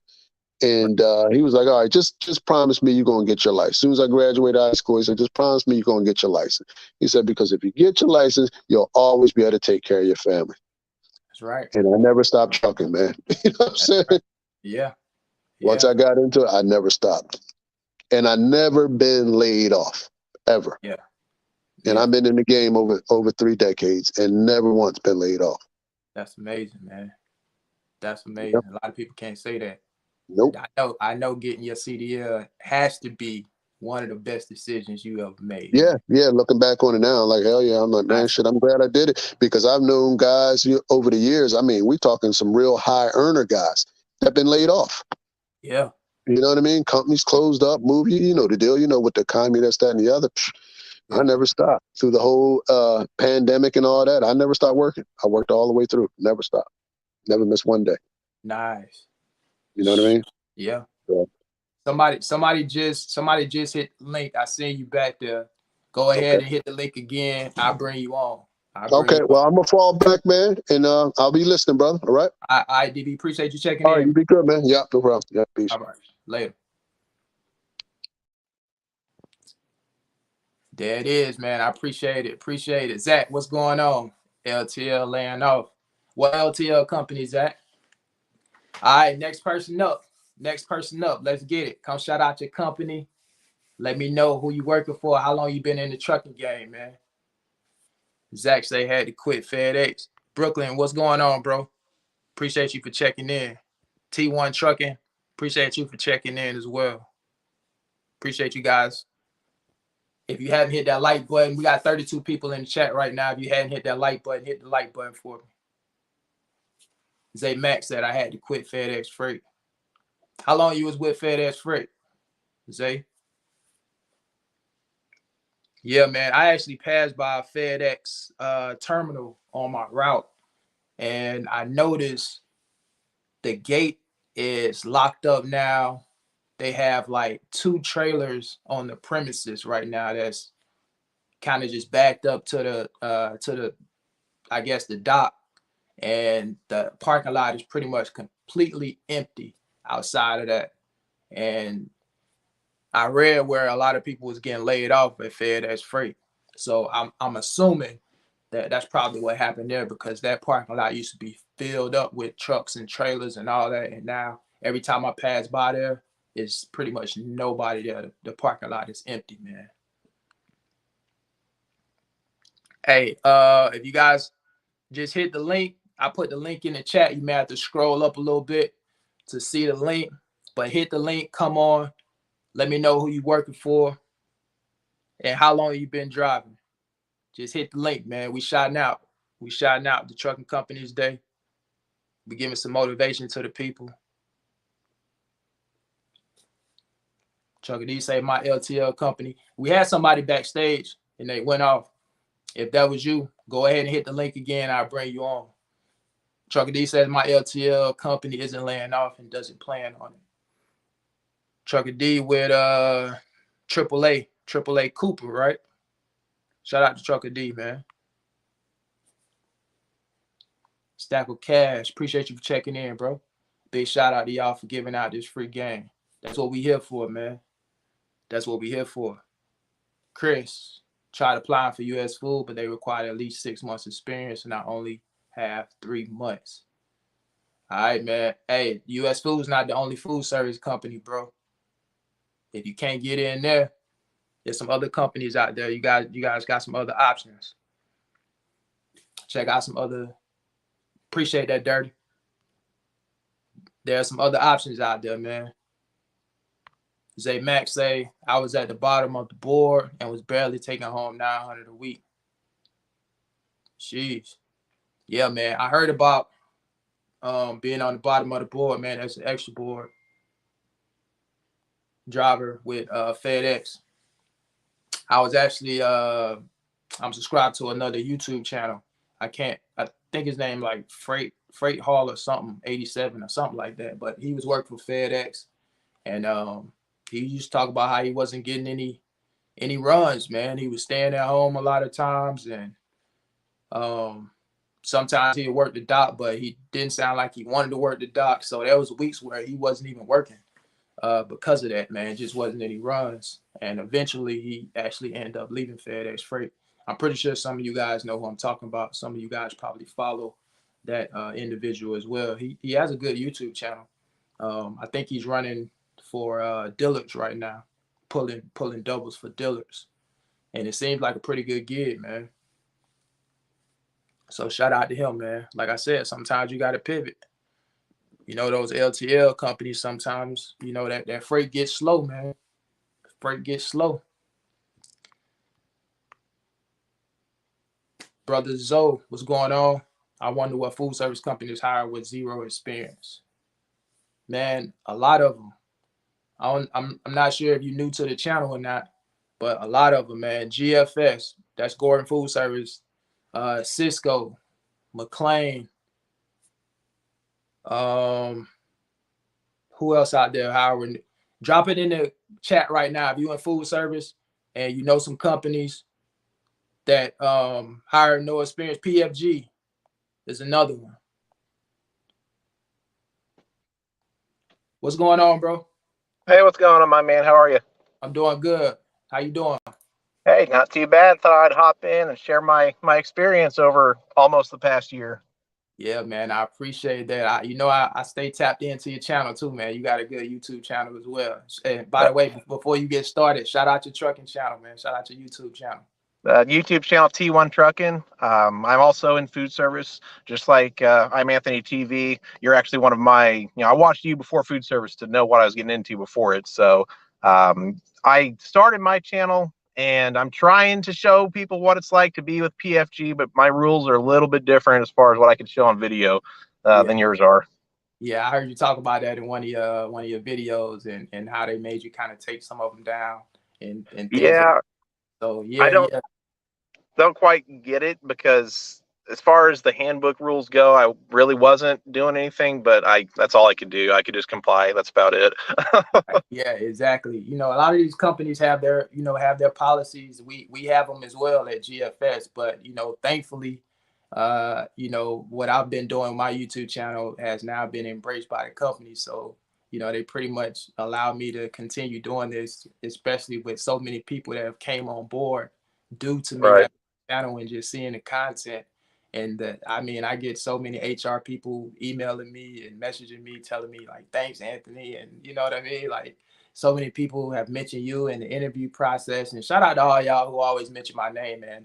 Speaker 1: right,
Speaker 2: And he was like, all right, just promise me you're going to get your license. As soon as I graduate high school, he said, just promise me you're going to get your license. He said, because if you get your license, you'll always be able to take care of your family.
Speaker 1: That's right.
Speaker 2: And I never stopped trucking, man. You know what I'm
Speaker 1: That's
Speaker 2: saying?
Speaker 1: right. Yeah.
Speaker 2: Once
Speaker 1: Yeah.
Speaker 2: I got into it, I never stopped. And I never been laid off, ever.
Speaker 1: Yeah.
Speaker 2: And
Speaker 1: Yeah.
Speaker 2: I've been in the game over 3 decades and never once been laid off.
Speaker 1: That's amazing, man. That's
Speaker 2: Yep.
Speaker 1: amazing. A lot of people can't say that.
Speaker 2: Nope.
Speaker 1: I know getting your CDL has to be one of the best decisions you ever made,
Speaker 2: Yeah,
Speaker 1: man.
Speaker 2: yeah. Looking back on it now, like hell yeah, I'm like, man, shit. I'm glad I did it because I've known guys over the years. I mean, we talking some real high earner guys that been laid off.
Speaker 1: Yeah.
Speaker 2: You know what I mean? Companies closed up, move you. You know the deal. You know with the economy, that's that, and the other. I
Speaker 1: Yeah.
Speaker 2: never stopped through the whole pandemic and all that. I never stopped working. I worked all the way through. Never stopped. Never missed one day.
Speaker 1: Nice.
Speaker 2: You know what I mean?
Speaker 1: Yeah.
Speaker 2: Yeah.
Speaker 1: Somebody just hit the link. I seen you back there. Go
Speaker 2: Okay.
Speaker 1: ahead and hit the link again. I'll bring you on. I'll bring
Speaker 2: Okay.
Speaker 1: you on.
Speaker 2: Well, I'm gonna fall back, man, and I'll be listening, brother. All right.
Speaker 1: DB, appreciate you checking
Speaker 2: All right.
Speaker 1: in.
Speaker 2: You be good, man. Yeah. No problem. Yeah. Peace.
Speaker 1: All right. Later. There it is, man. I appreciate it. Appreciate it. Zach, what's going on? LTL laying off. What LTL company, Zach? All right, next person up. Next person up. Let's get it. Come shout out your company. Let me know who you working for, how long you been in the trucking game, man. Zach say had to quit FedEx. Brooklyn, what's going on, bro? Appreciate you for checking in. T1 Trucking, appreciate you for checking in as well. Appreciate you guys. If you haven't hit that like button, we got 32 people in the chat right now. If you hadn't hit that like button, hit the like button for me. Zay Max said I had to quit FedEx Freight. How long you was with FedEx Freight, Zay? Yeah, man. I actually passed by a FedEx terminal on my route, and I noticed the gate is locked up now. They have like 2 trailers on the premises right now that's kind of just backed up to the I guess the dock, and the parking lot is pretty much completely empty outside of that. And I read where a lot of people was getting laid off at FedEx Freight. So I'm assuming that that's probably what happened there, because that parking lot used to be filled up with trucks and trailers and all that. And now every time I pass by there, it's pretty much nobody there. The parking lot is empty, man. Hey, if you guys just hit the link, I put the link in the chat. You may have to scroll up a little bit to see the link, but hit the link, come on. Let me know who you working for and how long you been driving. Just hit the link, man. We shouting out. We shouting out the trucking companies day. We giving some motivation to the people. Trucker D say my LTL company. We had somebody backstage and they went off. If that was you, go ahead and hit the link again. I'll bring you on. Trucker D says my LTL company isn't laying off and doesn't plan on it. Trucker D with AAA Cooper, right? Shout out to Trucker D, man. Stack of Cash, appreciate you for checking in, bro. Big shout out to y'all for giving out this free game. That's what we here for, man. That's what we here for. Chris tried applying for U.S. Food, but they require at least 6 months experience, and I only have 3 months. All right, man. Hey, U.S. Food is not the only food service company, bro. If you can't get in there, there's some other companies out there. You guys got some other options. Check out some other. Appreciate that, Dirty. There are some other options out there, man. Zay Max say I was at the bottom of the board and was barely taking home 900 a week. Jeez. Yeah, man. I heard about being on the bottom of the board, man. That's an extra board driver with FedEx. I was actually I'm subscribed to another YouTube channel. I think his name like Freight Hall or something, 87 or something like that. But he was working for FedEx, and he used to talk about how he wasn't getting any runs, man. He was staying at home a lot of times, and sometimes he'd work the dock, but he didn't sound like he wanted to work the dock. So there was weeks where he wasn't even working because of that, man. It just wasn't any runs. And eventually he actually ended up leaving FedEx Freight. I'm pretty sure some of you guys know who I'm talking about. Some of you guys probably follow that individual as well. He has a good YouTube channel. I think he's running for Dillard's right now, pulling doubles for Dillard's, and it seems like a pretty good gig, man. So shout out to him, man. Like I said, sometimes you got to pivot. You know, those LTL companies, sometimes, you know, that freight gets slow, man. Freight gets slow. Brother Zoe, what's going on? I wonder what food service companies hire with zero experience. Man, a lot of them. I'm not sure if you're new to the channel or not, but a lot of them, man. GFS, that's Gordon Food Service, Cisco, McLean, who else out there hiring? Drop it in the chat right now if you in food service and you know some companies that hire no experience. PFG is another one. What's going on, bro?
Speaker 3: Hey, what's going on, my man? How are you?
Speaker 1: I'm doing good. How you doing?
Speaker 3: Hey, not too bad. Thought I'd hop in and share my experience over almost the past year.
Speaker 1: Yeah, man, I appreciate that. I stay tapped into your channel too, man. You got a good YouTube channel as well. And by the way, before you get started, shout out your trucking channel, man. Shout out your YouTube channel.
Speaker 3: YouTube channel T1 Trucking. I'm also in food service, just like I'm Anthony TV. You're actually one of my, I watched you before food service to know what I was getting into before it. So I started my channel and I'm trying to show people what it's like to be with PFG, but my rules are a little bit different as far as what I can show on video than yours are.
Speaker 1: Yeah, I heard you talk about that in one of your videos and how they made you kind of take some of them down and things.
Speaker 3: Yeah.
Speaker 1: So yeah,
Speaker 3: I don't quite get it because as far as the handbook rules go, I really wasn't doing anything, but that's all I could do. I could just comply. That's about it.
Speaker 1: Yeah, exactly. You know, a lot of these companies have their policies. We have them as well at GFS, but thankfully, what I've been doing with my YouTube channel has now been embraced by the company. So, they pretty much allow me to continue doing this, especially with so many people that have came on board due to me having a channel and just seeing the content. And I get so many HR people emailing me and messaging me, telling me like, thanks, Anthony. And you know what I mean? Like so many people have mentioned you in the interview process, and shout out to all y'all who always mention my name, man.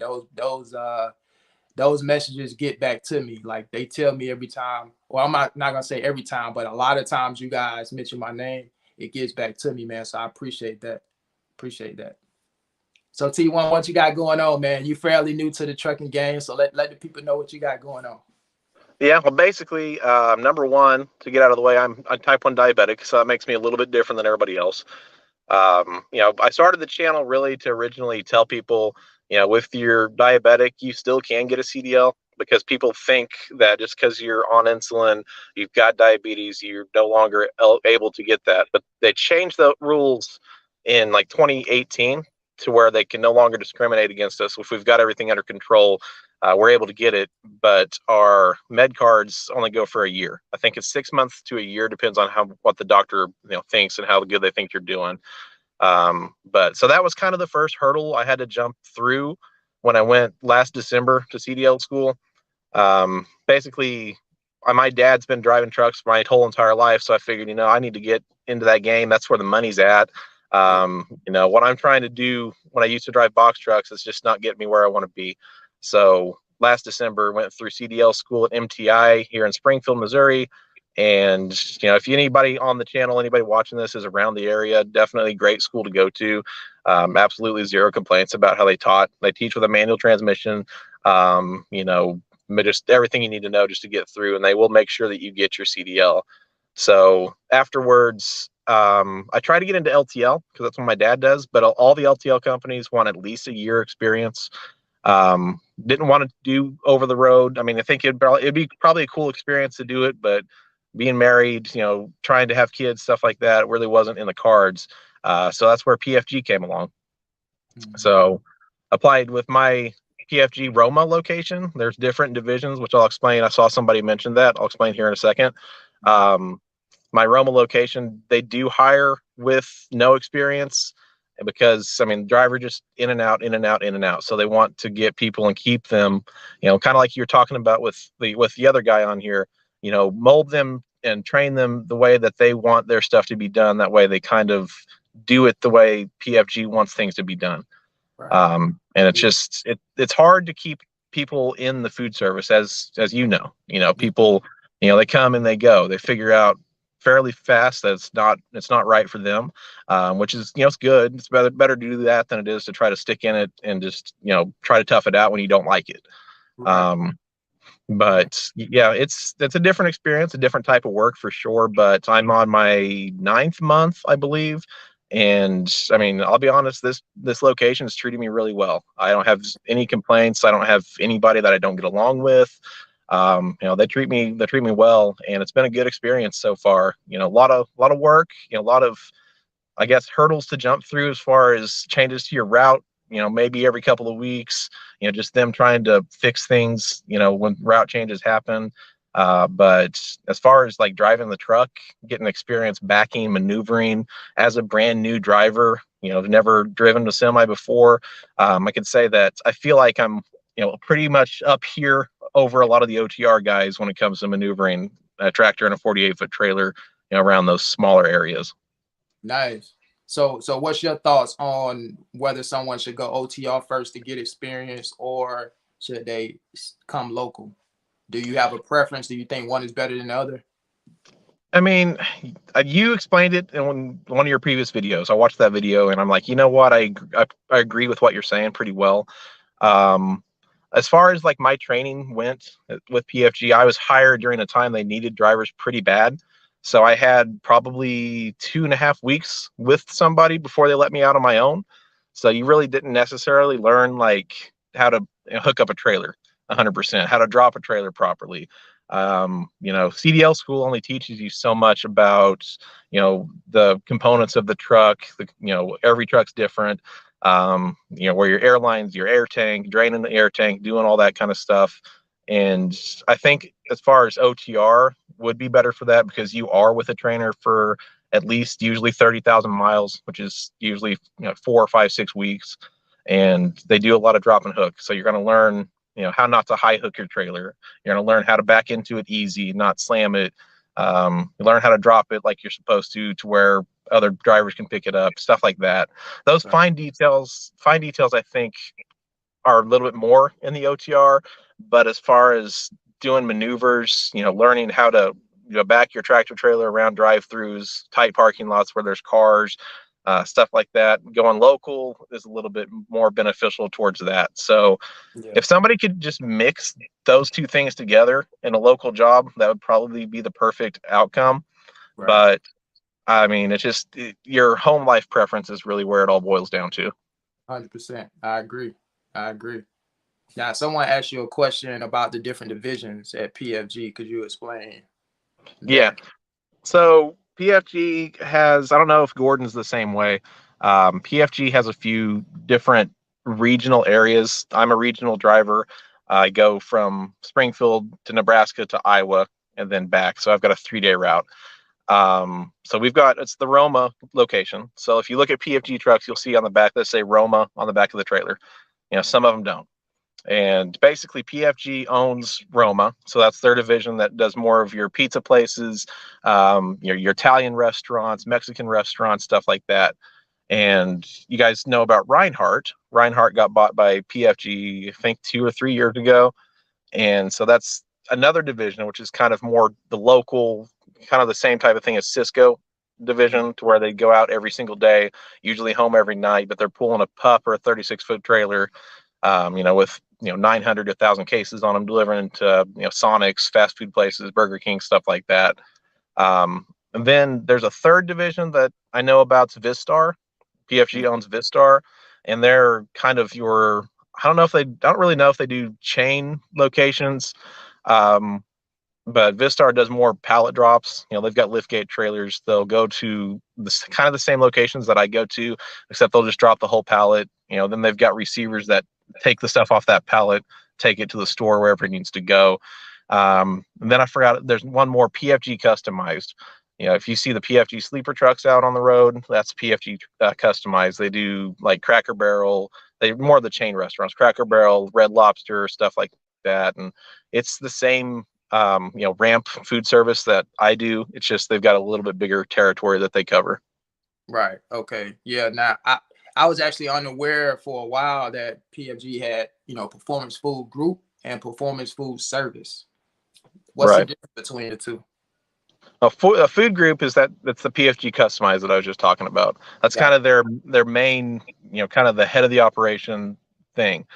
Speaker 1: Those messages get back to me. Like they tell me every time, well, I'm not gonna say every time, but a lot of times you guys mention my name, it gets back to me, man. So I appreciate that. So T1, what you got going on, man? You fairly new to the trucking game, so let the people know what you got going on.
Speaker 3: Yeah, well, basically, number one, to get out of the way, I'm type 1 diabetic, so that makes me a little bit different than everybody else. I started the channel really to originally tell people, with your diabetic, you still can get a CDL because people think that just because you're on insulin, you've got diabetes, you're no longer able to get that. But they changed the rules in like 2018 to where they can no longer discriminate against us. If we've got everything under control, we're able to get it, but our med cards only go for a year. I think it's 6 months to a year, depends on what the doctor thinks and how good they think you're doing. But so that was kind of the first hurdle I had to jump through when I went last December to CDL school. Basically, my dad's been driving trucks my whole entire life, so I figured, I need to get into that game. That's where the money's at. What I'm trying to do when I used to drive box trucks is just not get me where I want to be. So last December, went through CDL school at MTI here in Springfield, Missouri. And, if anybody on the channel, anybody watching this is around the area, definitely great school to go to. Absolutely zero complaints about how they taught. They teach with a manual transmission, just everything you need to know just to get through, and they will make sure that you get your CDL. So afterwards, I try to get into LTL because that's what my dad does, but all the LTL companies want at least a year experience. Didn't want to do over the road. I mean, I think it'd be probably a cool experience to do it, but being married, trying to have kids, stuff like that really wasn't in the cards. So that's where PFG came along. Mm-hmm. So applied with my PFG Roma location. There's different divisions, which I'll explain. I saw somebody mention that. I'll explain here in a second. My Roma location, they do hire with no experience. because I mean, driver just in and out, in and out, in and out. So they want to get people and keep them, you know, kind of like you're talking about with the other guy on here, you know, mold them and train them the way that they want their stuff to be done. That way they kind of do it the way PFG wants things to be done.
Speaker 1: Right.
Speaker 3: And it's just, it's hard to keep people in the food service, as you know, people, you know, they come and they go, they figure out fairly fast that it's not right for them, which is, you know, it's good. It's better to do that than it is to try to stick in it and just, you know, try to tough it out when you don't like it.
Speaker 1: Right.
Speaker 3: But yeah, it's a different experience, a different type of work for sure. But I'm on my 9th month, I believe. And I mean, I'll be honest, this location is treating me really well. I don't have any complaints. I don't have anybody that I don't get along with. You know, they treat me well, and it's been a good experience so far. You know, a lot of work, you know, a lot of, I guess, hurdles to jump through as far as changes to your route, you know, maybe every couple of weeks, you know, just them trying to fix things, you know, when route changes happen. But as far as like driving the truck, getting experience backing, maneuvering as a brand new driver, you know, never driven a semi before, I could say that I feel like I'm, you know, pretty much up here over a lot of the OTR guys when it comes to maneuvering a tractor and a 48-foot trailer, you know, around those smaller areas.
Speaker 1: Nice. So what's your thoughts on whether someone should go OTR first to get experience, or should they come local? Do you have a preference? Do you think one is better than the other?
Speaker 3: I mean, you explained it in one of your previous videos. I watched that video and I'm like, you know what? I agree with what you're saying pretty well. As far as like my training went with PFG, I was hired during a time they needed drivers pretty bad. So I had probably 2.5 weeks with somebody before they let me out on my own. So you really didn't necessarily learn like how to hook up a trailer 100%, how to drop a trailer properly. You know, CDL school only teaches you so much about, you know, the components of the truck. You know, every truck's different. You know, where your airlines, your air tank, draining the air tank, doing all that kind of stuff. And I think as far as OTR would be better for that, because you are with a trainer for at least usually 30,000 miles, which is usually, you know, 4 or 5, 6 weeks. And they do a lot of drop and hook. So you're going to learn, you know, how not to high hook your trailer. You're going to learn how to back into it easy, not slam it. You learn how to drop it like you're supposed to where other drivers can pick it up, stuff like that. Those fine details, I think, are a little bit more in the OTR. But as far as doing maneuvers, you know, learning how to, you know, back your tractor trailer around drive-throughs, tight parking lots where there's cars, stuff like that, going local is a little bit more beneficial towards that. So if somebody could just mix those two things together in a local job, that would probably be the perfect outcome.
Speaker 1: Right.
Speaker 3: But I mean, it's just your home life preference is really where it all boils down to.
Speaker 1: 100%. I agree. Now, someone asked you a question about the different divisions at PFG. Could you explain that?
Speaker 3: Yeah. So PFG has, I don't know if Gordon's the same way. PFG has a few different regional areas. I'm a regional driver. I go from Springfield to Nebraska to Iowa and then back. So I've got a 3-day route. So it's the Roma location. So if you look at PFG trucks, you'll see on the back, let's say Roma on the back of the trailer. You know, some of them don't. And basically PFG owns Roma. So that's their division that does more of your pizza places, your Italian restaurants, Mexican restaurants, stuff like that. And you guys know about Reinhardt. Reinhardt got bought by PFG, I think 2 or 3 years ago. And so that's another division, which is kind of more the local, kind of the same type of thing as Cisco division, to where they go out every single day, usually home every night, but they're pulling a pup or a 36-foot trailer, you know, with, you know, 900 to 1,000 cases on them, delivering to, you know, Sonics, fast food places, Burger King, stuff like that. And then there's a third division that I know about, it's Vistar. PFG owns Vistar, and they're kind of your, I don't really know if they do chain locations. But Vistar does more pallet drops. You know, they've got liftgate trailers. They'll go to kind of the same locations that I go to, except they'll just drop the whole pallet. You know, then they've got receivers that take the stuff off that pallet, take it to the store wherever it needs to go. And then I forgot, there's one more, PFG Customized. if you see the PFG sleeper trucks out on the road, that's PFG customized. They do like Cracker Barrel. They're more of the chain restaurants, Cracker Barrel, Red Lobster, stuff like that. And it's the same, ramp food service that I do. It's just they've got a little bit bigger territory that they cover.
Speaker 1: Right. Okay. Yeah. Now I was actually unaware for a while that PFG had, performance food group and performance food service. What's the
Speaker 3: Right.
Speaker 1: difference between the two?
Speaker 3: A food group that's the PFG customized that I was just talking about. That's
Speaker 1: Got
Speaker 3: kind of their main, kind of the head of the operation thing.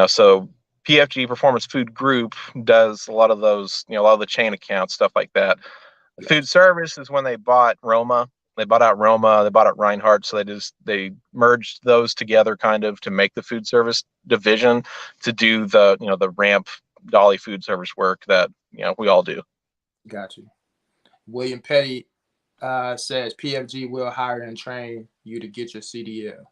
Speaker 3: So PFG Performance Food Group does a lot of those, a lot of the chain accounts, stuff like that.
Speaker 1: it.
Speaker 3: Food service is when they bought Roma. They bought out Roma. They bought out Reinhardt. So they merged those together kind of to make the food service division to do the ramp dolly food service work that, we all do.
Speaker 1: Got you. William Petty says PFG will hire and train you to get your CDL.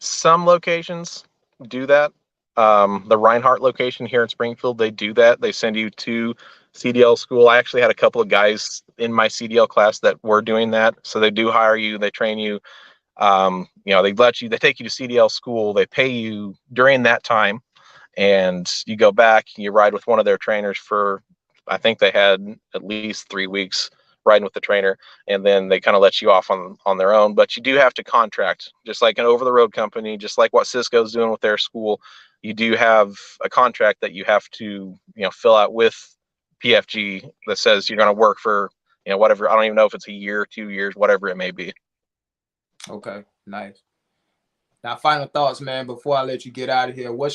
Speaker 3: Some locations do that. The Reinhardt location here in Springfield, they do that. They send you to CDL school. I actually had a couple of guys in my CDL class that were doing that. So they do hire you, they train you. They take you to CDL school, they pay you during that time, and you go back, you ride with one of their trainers for, I think they had at least 3 weeks riding with the trainer, and then they kind of let you off on their own. But you do have to contract, just like an over-the-road company, just like what Cisco's doing with their school. You do have a contract that you have to, fill out with PFG that says you're going to work for, whatever. I don't even know if it's a year, 2 years, whatever it may be.
Speaker 1: Okay, nice. Now, final thoughts, man, before I let you get out of here. What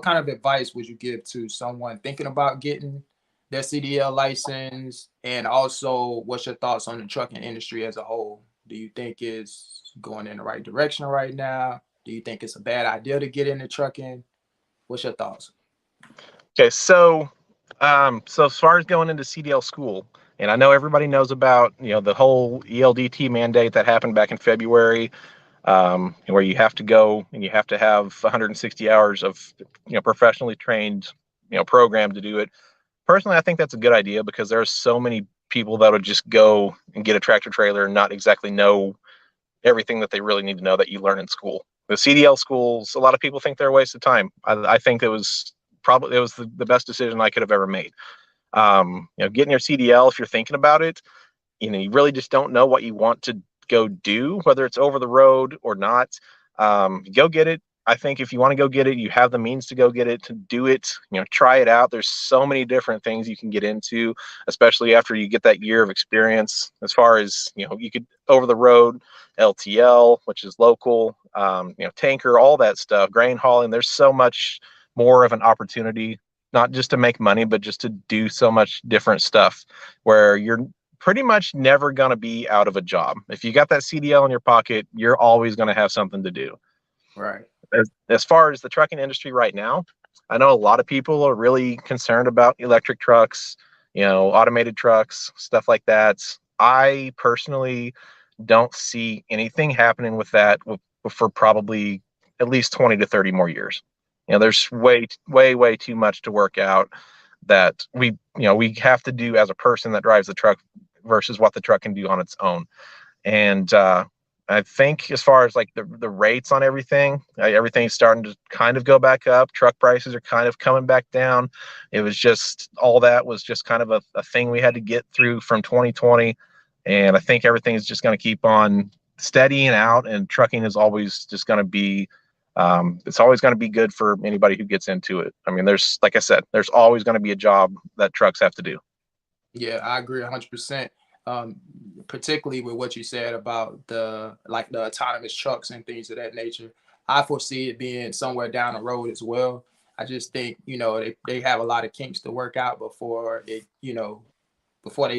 Speaker 1: kind of advice would you give to someone thinking about getting their CDL license? And also, what's your thoughts on the trucking industry as a whole? Do you think it's going in the right direction right now? Do you think it's a bad idea to get into trucking? What's your thoughts?
Speaker 3: Okay, so as far as going into CDL school, and I know everybody knows about the whole ELDT mandate that happened back in February, where you have to go and you have to have 160 hours of professionally trained program to do it. Personally, I think that's a good idea because there are so many people that would just go and get a tractor trailer and not exactly know everything that they really need to know that you learn in school. The CDL schools, a lot of people think they're a waste of time. I think it was the best decision I could have ever made. Getting your CDL, if you're thinking about it, you really just don't know what you want to go do, whether it's over the road or not. Go get it. I think if you want to go get it, you have the means to go get it, to do it, try it out. There's so many different things you can get into, especially after you get that year of experience. As far as, you could over the road, LTL, which is local, tanker, all that stuff, grain hauling. There's so much more of an opportunity, not just to make money, but just to do so much different stuff where you're pretty much never going to be out of a job. If you got that CDL in your pocket, you're always going to have something to do.
Speaker 1: Right.
Speaker 3: As far as the trucking industry right now, I know a lot of people are really concerned about electric trucks, automated trucks, stuff like that. I personally don't see anything happening with that for probably at least 20 to 30 more years. There's way too much to work out that we have to do as a person that drives the truck versus what the truck can do on its own. And I think as far as like the rates on everything's starting to kind of go back up. Truck prices are kind of coming back down. It was just, all that was just kind of a thing we had to get through from 2020. And I think everything is just going to keep on steadying out, and trucking is always just going to be, it's always going to be good for anybody who gets into it. I mean, like I said, there's always going to be a job that trucks have to do.
Speaker 1: Yeah, I agree 100%. Particularly with what you said about the autonomous trucks and things of that nature. I foresee it being somewhere down the road as well. I just think, they have a lot of kinks to work out before they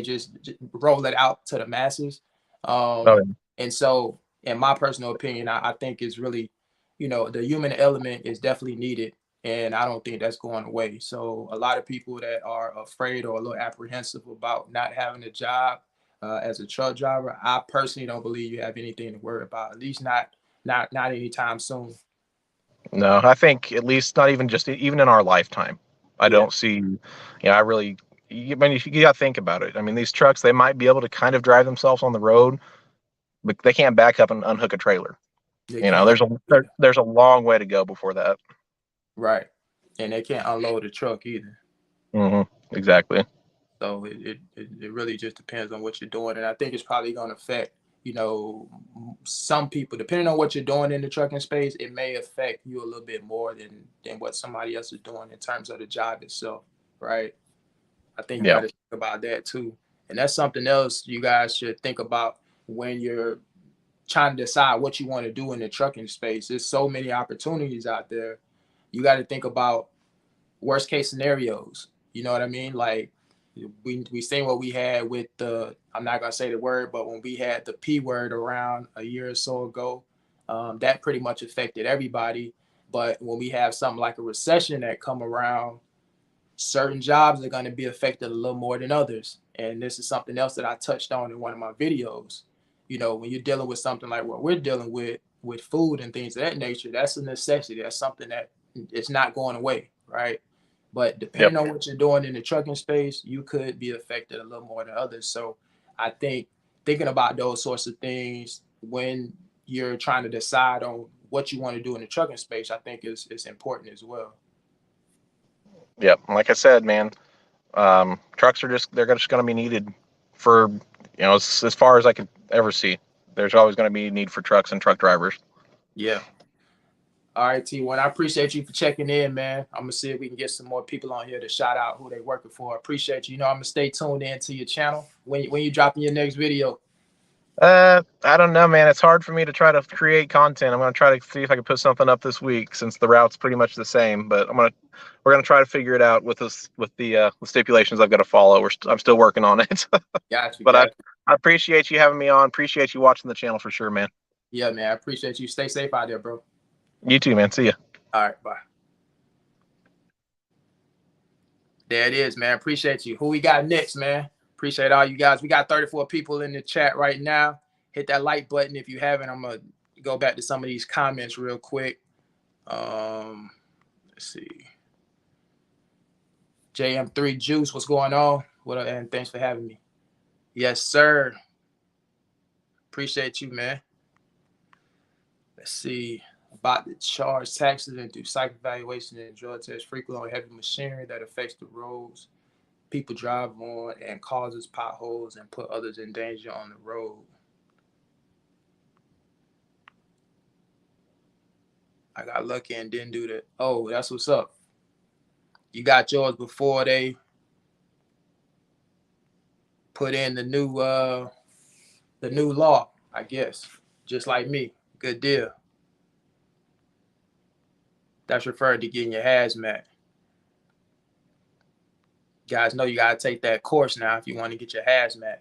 Speaker 1: just roll it out to the masses. And so, in my personal opinion, I think it's really, the human element is definitely needed. And I don't think that's going away. So a lot of people that are afraid or a little apprehensive about not having a job as a truck driver, I personally don't believe you have anything to worry about, at least not anytime soon.
Speaker 3: No, I think at least not even in our lifetime. I don't see, you got to think about it. I mean, these trucks, they might be able to kind of drive themselves on the road, but they can't back up and unhook a trailer.
Speaker 1: They
Speaker 3: You know,
Speaker 1: can't.
Speaker 3: there's a long way to go before that.
Speaker 1: Right. And they can't unload the truck either.
Speaker 3: Exactly.
Speaker 1: So it really just depends on what you're doing. And I think it's probably going to affect, some people, depending on what you're doing in the trucking space, it may affect you a little bit more than what somebody else is doing in terms of the job itself. Right. I think you got to think about that too. And that's something else you guys should think about when you're trying to decide what you want to do in the trucking space. There's so many opportunities out there. You got to think about worst case scenarios. You know what I mean? Like we seen what we had with I'm not gonna say the word, but when we had the P word around a year or so ago, that pretty much affected everybody. But when we have something like a recession that come around, certain jobs are going to be affected a little more than others. And this is something else that I touched on in one of my videos. When you're dealing with something like what we're dealing with food and things of that nature, that's a necessity. That's something that it's not going away, right? But depending on what you're doing in the trucking space, you could be affected a little more than others. So I think thinking about those sorts of things when you're trying to decide on what you want to do in the trucking space, I think is important as well.
Speaker 3: Yep. Like I said, man, trucks they're just going to be needed for, as far as I could ever see. There's always going to be a need for trucks and truck drivers.
Speaker 1: Yeah. All right, T1. I appreciate you for checking in, man. I'm gonna see if we can get some more people on here to shout out who they working for. I appreciate you. I'm gonna stay tuned in to your channel. When you dropping your next video?
Speaker 3: I don't know, man. It's hard for me to try to create content. I'm gonna try to see if I can put something up this week since the route's pretty much the same. But we're gonna try to figure it out with the stipulations I've got to follow. I'm still working on it.
Speaker 1: Got you.
Speaker 3: But I appreciate you having me on. Appreciate you watching the channel for sure, man.
Speaker 1: Yeah, man. I appreciate you. Stay safe out there, bro.
Speaker 3: You too, man. See ya.
Speaker 1: All right, bye. There it is, man. Appreciate you. Who we got next, man? Appreciate all you guys. We got 34 people in the chat right now. Hit that like button if you haven't. I'm gonna go back to some of these comments real quick. Let's see. JM3 Juice, what's going on? What up, and thanks for having me. Yes, sir. Appreciate you, man. Let's see. About to charge taxes and do psych evaluation and drug tests frequently on heavy machinery that affects the roads people drive on and causes potholes and put others in danger on the road. I got lucky and didn't do that. Oh, that's what's up. You got yours before they put in the new law, I guess. Just like me. Good deal. That's referred to getting your hazmat. You guys know you gotta take that course now if you want to get your hazmat.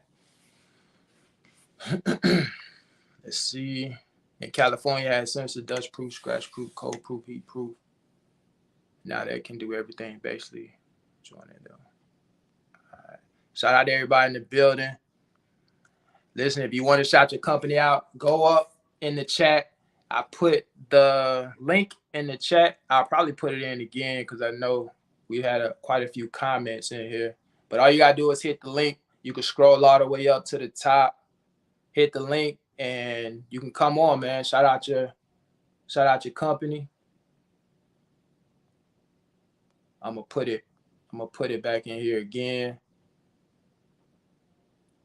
Speaker 1: Let's see. In California, has sensor, dust proof, scratch proof, cold proof, heat proof. Now they can do everything basically. Join it though. All right. Shout out to everybody in the building. Listen, if you want to shout your company out, go up in the chat. I put the link in the chat. I'll probably put it in again because I know we had quite a few comments in here. But all you gotta do is hit the link. You can scroll all the way up to the top, hit the link, and you can come on, man. Shout out your company. I'm gonna put it back in here again.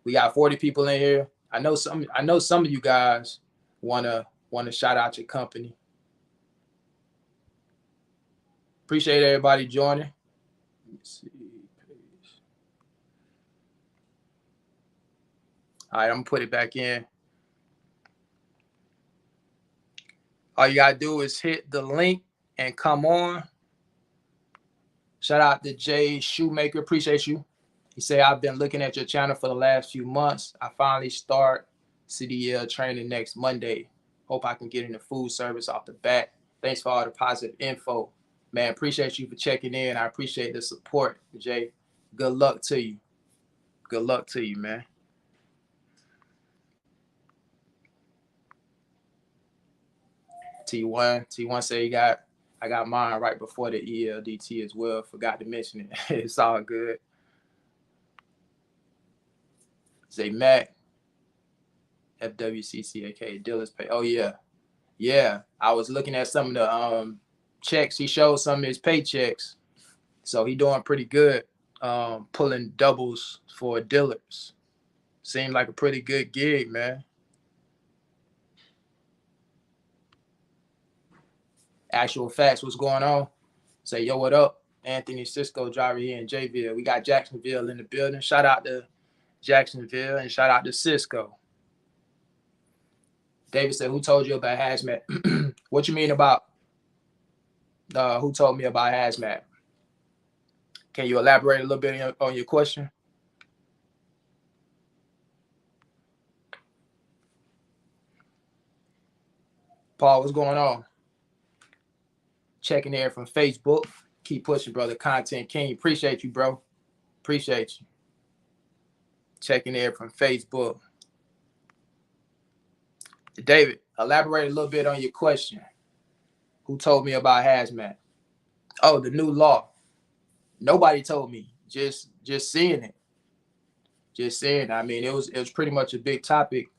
Speaker 1: We got 40 people in here. I know some of you guys wanna shout out your company. Appreciate everybody joining. Let me see. All right, I'm gonna put it back in. All you gotta do is hit the link and come on. Shout out to Jay Shoemaker. Appreciate you. He said, I've been looking at your channel for the last few months. I finally start CDL training next Monday. Hope I can get into food service off the bat. Thanks for all the positive info. Man, appreciate you for checking in. I appreciate the support, Jay. Good luck to you. Good luck to you, man. T1 said I got mine right before the ELDT as well. Forgot to mention it. It's all good. Say Mac, FWCCAK, dealers pay. Oh yeah. Yeah. I was looking at some of the checks. He showed some of his paychecks. So he doing pretty good. Pulling doubles for dealers. Seemed like a pretty good gig, man. Actual facts, what's going on? Say, yo, what up? Anthony Cisco driver here in Jville. We got Jacksonville in the building. Shout out to Jacksonville and shout out to Cisco. David said, who told you about hazmat? What you mean about who told me about hazmat? Can you elaborate a little bit on your question? Paul, what's going on? Checking in from Facebook. Keep pushing, brother. Content King. Appreciate you, bro. Appreciate you. Checking in from Facebook. David, elaborate a little bit on your question. Who told me about hazmat? Oh, the new law. Nobody told me. Just seeing it. Just saying. I mean, it was pretty much a big topic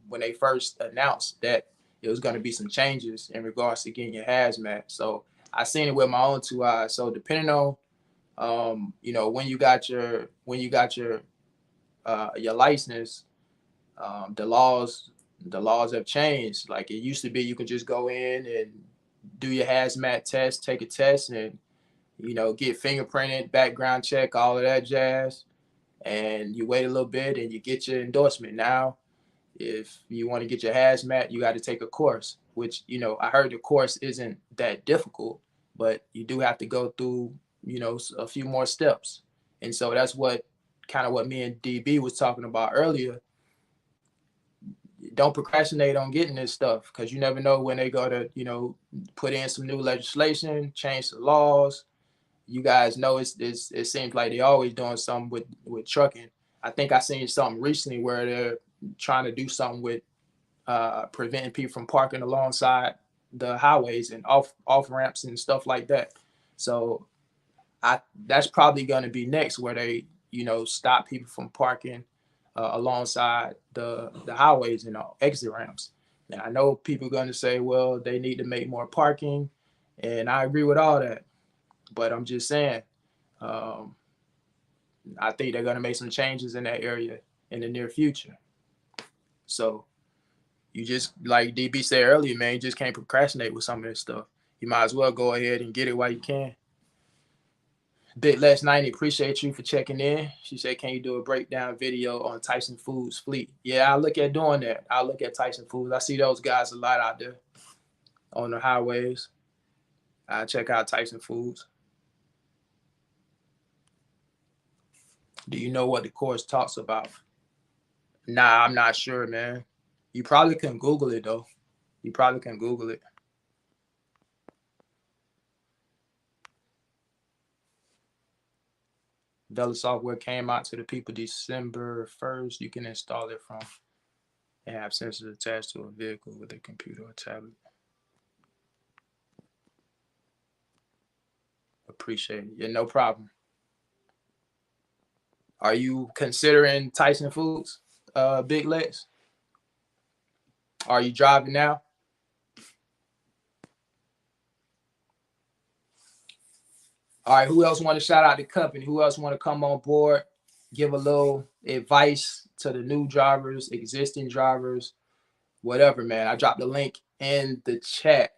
Speaker 1: when they first announced that it was going to be some changes in regards to getting your hazmat. So I seen it with my own 2 eyes. So depending on when you got your license, the laws have changed. Like it used to be, you could just go in and do your hazmat test, take a test, and get fingerprinted, background check, all of that jazz. And you wait a little bit and you get your endorsement. Now, if you want to get your hazmat, you got to take a course, which, I heard the course isn't that difficult, but you do have to go through, a few more steps. And so that's what me and DB was talking about earlier. Don't procrastinate on getting this stuff because you never know when they go to, put in some new legislation, change the laws. You guys know it seems like they're always doing something with trucking. I think I seen something recently where they're trying to do something with preventing people from parking alongside the highways and off ramps and stuff like that. So that's probably going to be next, where they stop people from parking alongside the highways and exit ramps. And I know people are going to say, well, they need to make more parking, and I agree with all that. But I'm just saying, I think they're going to make some changes in that area in the near future. So you just, like DB said earlier, man, you just can't procrastinate with some of this stuff. You might as well go ahead and get it while you can. Bit Less 90, appreciate you for checking in. She said, can you do a breakdown video on Tyson Foods fleet? Yeah, I look at doing that. I look at Tyson Foods. I see those guys a lot out there on the highways. I check out Tyson Foods. Do you know what the course talks about? Nah, I'm not sure, man. You probably can Google it, though. You probably can Google it. Vela software came out to the people December 1st. You can install it from and have sensors attached to a vehicle with a computer or tablet. Appreciate it. Yeah, no problem. Are you considering Tyson Foods, Big Lex? Are you driving now? All right, who else want to shout out the company? Who else want to come on board, give a little advice to the new drivers, existing drivers, whatever, man? I dropped the link in the chat.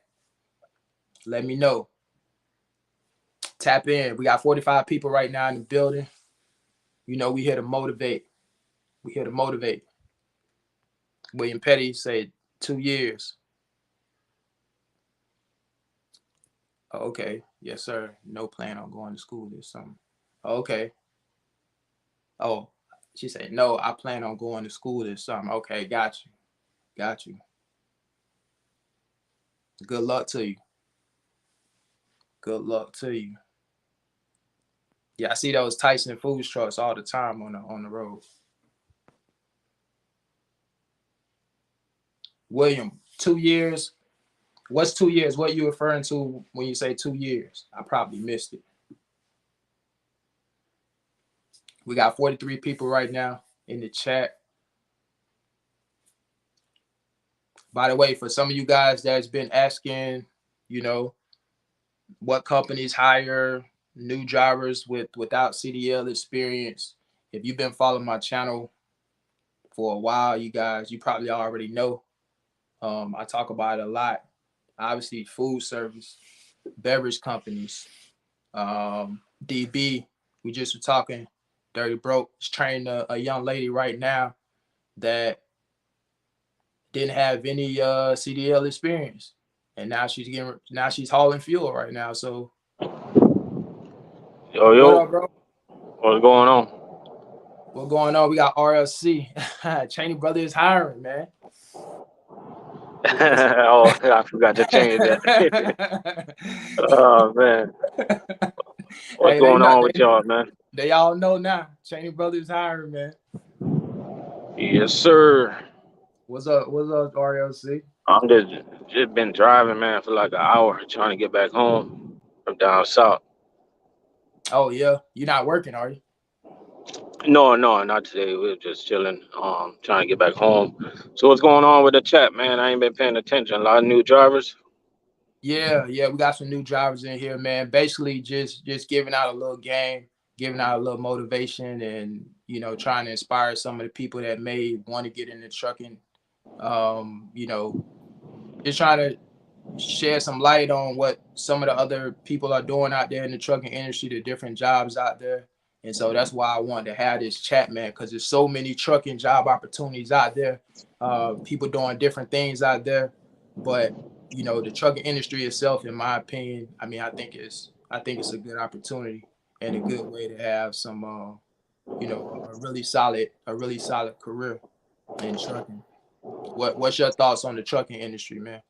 Speaker 1: Let me know. Tap in. We got 45 people right now in the building. We here to motivate. We here to motivate. William Petty said 2 years. Oh, okay. Yes, sir. No plan on going to school this summer. Okay. Oh, she said, no, I plan on going to school this summer. Okay, got you. Got you. Good luck to you. Good luck to you. Yeah, I see those Tyson Foods trucks all the time on the road. William, 2 years. What's 2 years? What are you referring to when you say 2 years? I probably missed it. We got 43 people right now in the chat. By the way, for some of you guys that's been asking, you know, what companies hire new drivers without CDL experience, if you've been following my channel for a while, you guys, you probably already know. I talk about it a lot. Obviously, food service, beverage companies, DB. We just were talking. Dirty Broke is training a young lady right now that didn't have any CDL experience, and now she's hauling fuel right now. So
Speaker 4: Yo,
Speaker 1: what
Speaker 4: yo,
Speaker 1: up, bro?
Speaker 4: what's going on?
Speaker 1: What's going on? We got RLC. Cheney Brother is hiring, man.
Speaker 4: Oh, I forgot to change that. Oh, man. What's
Speaker 1: Hey,
Speaker 4: going on with y'all, man?
Speaker 1: they all know now. Cheney Brother is hiring, man.
Speaker 4: Yes, sir.
Speaker 1: What's up? What's up, RLC?
Speaker 4: I'm just been driving, man, for like an hour trying to get back home from down south.
Speaker 1: Oh yeah, you're not working, are you?
Speaker 4: No, not today. We were just chilling, trying to get back home. So what's going on with the chat, man? I ain't been paying attention. A lot of new drivers.
Speaker 1: Yeah, we got some new drivers in here, man. Basically, just giving out a little game, giving out a little motivation, and trying to inspire some of the people that may want to get into trucking. Just trying to shed some light on what some of the other people are doing out there in the trucking industry, the different jobs out there. And so that's why I wanted to have this chat, man, because there's so many trucking job opportunities out there. People doing different things out there, but the trucking industry itself, in my opinion, I mean, I think it's a good opportunity and a good way to have some, a really solid career in trucking. What's your thoughts on the trucking industry, man?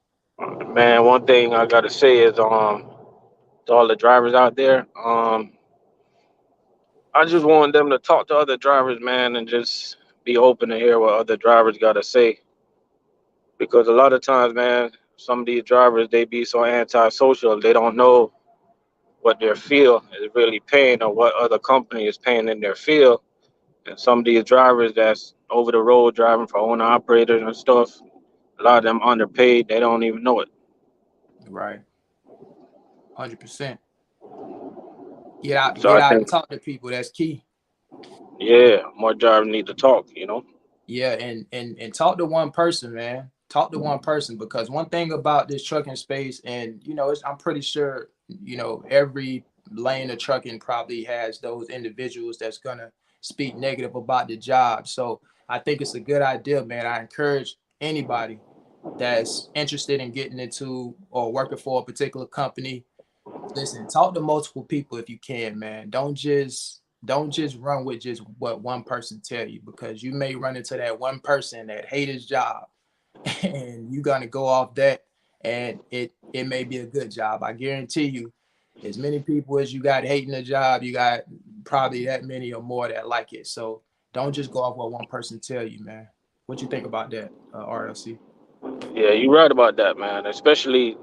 Speaker 4: Man, one thing I gotta say is to all the drivers out there, I just want them to talk to other drivers, man, and just be open to hear what other drivers gotta say. Because a lot of times, man, some of these drivers they be so antisocial, they don't know what their field is really paying or what other company is paying in their field. And some of these drivers that's over the road driving for owner operators and stuff, a lot of them underpaid, they don't even know it.
Speaker 1: Right. 100%.
Speaker 4: So
Speaker 1: Get
Speaker 4: I
Speaker 1: out
Speaker 4: think,
Speaker 1: and talk to people. That's key.
Speaker 4: yeah, more drivers need to talk.
Speaker 1: Yeah, and talk to one person, man. Talk to one person, because one thing about this trucking space, and I'm pretty sure every lane of trucking probably has those individuals that's gonna speak negative about the job. So I think it's a good idea, man. I encourage anybody that's interested in getting into or working for a particular company. Listen, talk to multiple people if you can, man. Don't just run with just what one person tell you, because you may run into that one person that hate his job and you're gonna go off that, and it may be a good job. I guarantee you, as many people as you got hating the job, you got probably that many or more that like it. So don't just go off what one person tell you, man. What you think about that, RLC?
Speaker 4: Yeah, you're right about that, man. Especially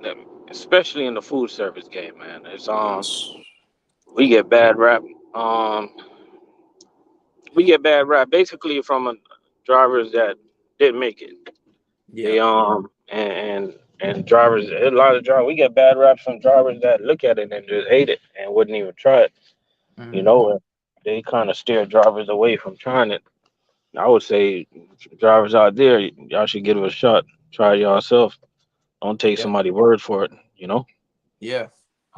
Speaker 4: in the food service game, man. It's we get bad rap. Um, we get bad rap basically from drivers that didn't make it.
Speaker 1: Yeah.
Speaker 4: They and drivers, a lot of drivers, we get bad raps from drivers that look at it and just hate it and wouldn't even try it. You
Speaker 1: Mm-hmm.
Speaker 4: know, and they kind of steer drivers away from trying it. I would say drivers out there, y'all should give it a shot. Try it yourself. Don't take
Speaker 1: Yeah.
Speaker 4: somebody's word for it.
Speaker 1: Yeah,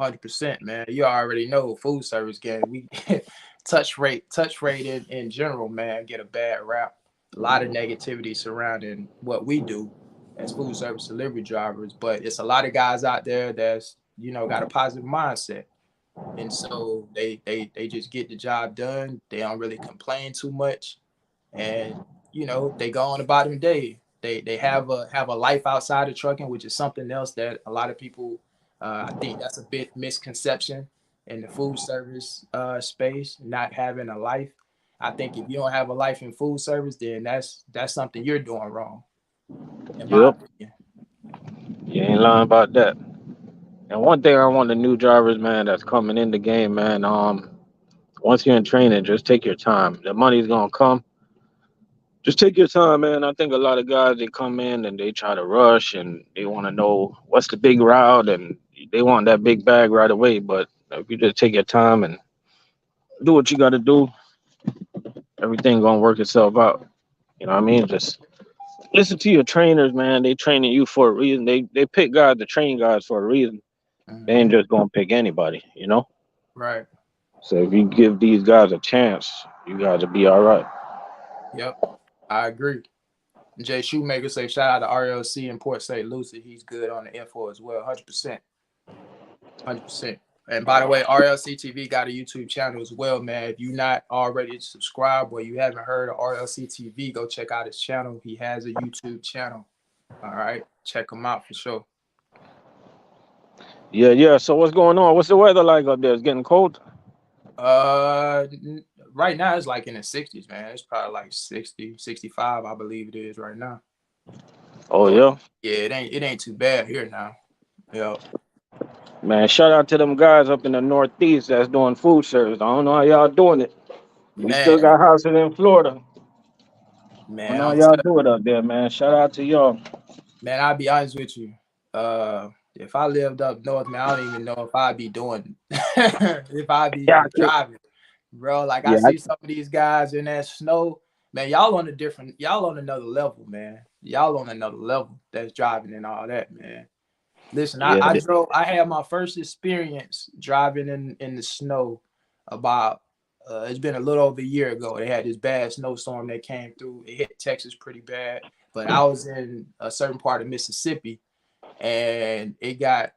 Speaker 1: 100%, man. You already know food service game. We touch rate in general, man, get a bad rap. A lot of negativity surrounding what we do as food service delivery drivers, but it's a lot of guys out there that's got a positive mindset, and so they just get the job done. They don't really complain too much, and they go on about their day. They have a life outside of trucking, which is something else that a lot of people, I think that's a bit misconception in the food service space, not having a life. I think if you don't have a life in food service, then that's something you're doing wrong, in my
Speaker 4: Yep,
Speaker 1: opinion.
Speaker 4: you ain't lying about that. And one thing I want the new drivers, man, that's coming in the game, man. Once you're in training, just take your time. The money's gonna come. Just take your time, man. I think a lot of guys, they come in and they try to rush and they want to know what's the big route and they want that big bag right away. But if you just take your time and do what you got to do, everything gonna work itself out. You know what I mean? Just listen to your trainers, man. They training you for a reason. They pick guys to train guys for a reason. They ain't just gonna pick anybody, you know.
Speaker 1: Right.
Speaker 4: So if you give these guys a chance, you guys will be all right.
Speaker 1: Yep. I agree. Jay Shoemaker say shout out to RLC in Port St. Lucie. He's good on the info as well. 100%. 100%. And by the way, RLC TV got a YouTube channel as well, man. If you're not already subscribed or you haven't heard of RLC TV, go check out his channel. He has a YouTube channel. All right. Check him out for sure.
Speaker 4: Yeah. So what's going on? What's the weather like up there? It's getting cold.
Speaker 1: Right now it's like in the 60s, man. It's probably like 60, 65, I believe it is right now.
Speaker 4: Oh yeah.
Speaker 1: Yeah, it ain't too bad here now. Yep.
Speaker 4: Man, shout out to them guys up in the Northeast that's doing food service. I don't know how y'all doing it. We still got houses in Florida.
Speaker 1: Man,
Speaker 4: I know how y'all do it up there, man. Shout out to y'all.
Speaker 1: Man, I'll be honest with you. If I lived up north, man, I don't even know if I'd be doing if I'd be driving, bro. Like I see some of these guys in that snow, man. Y'all on another level, man. Y'all on another level that's driving and all that, man. Listen, I had my first experience driving in the snow about it's been a little over a year ago. They had this bad snowstorm that came through. It hit Texas pretty bad, but I was in a certain part of Mississippi and it got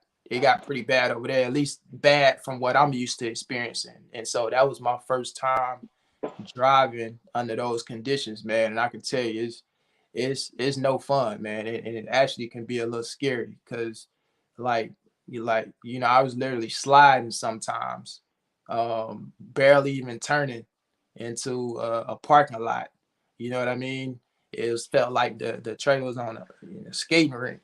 Speaker 1: pretty bad over there, at least bad from what I'm used to experiencing. And so that was my first time driving under those conditions, man. And I can tell you it's no fun, man. And it actually can be a little scary because I was literally sliding sometimes, barely even turning into a parking lot. You know what I mean? Felt like the trailer was on a skating rink.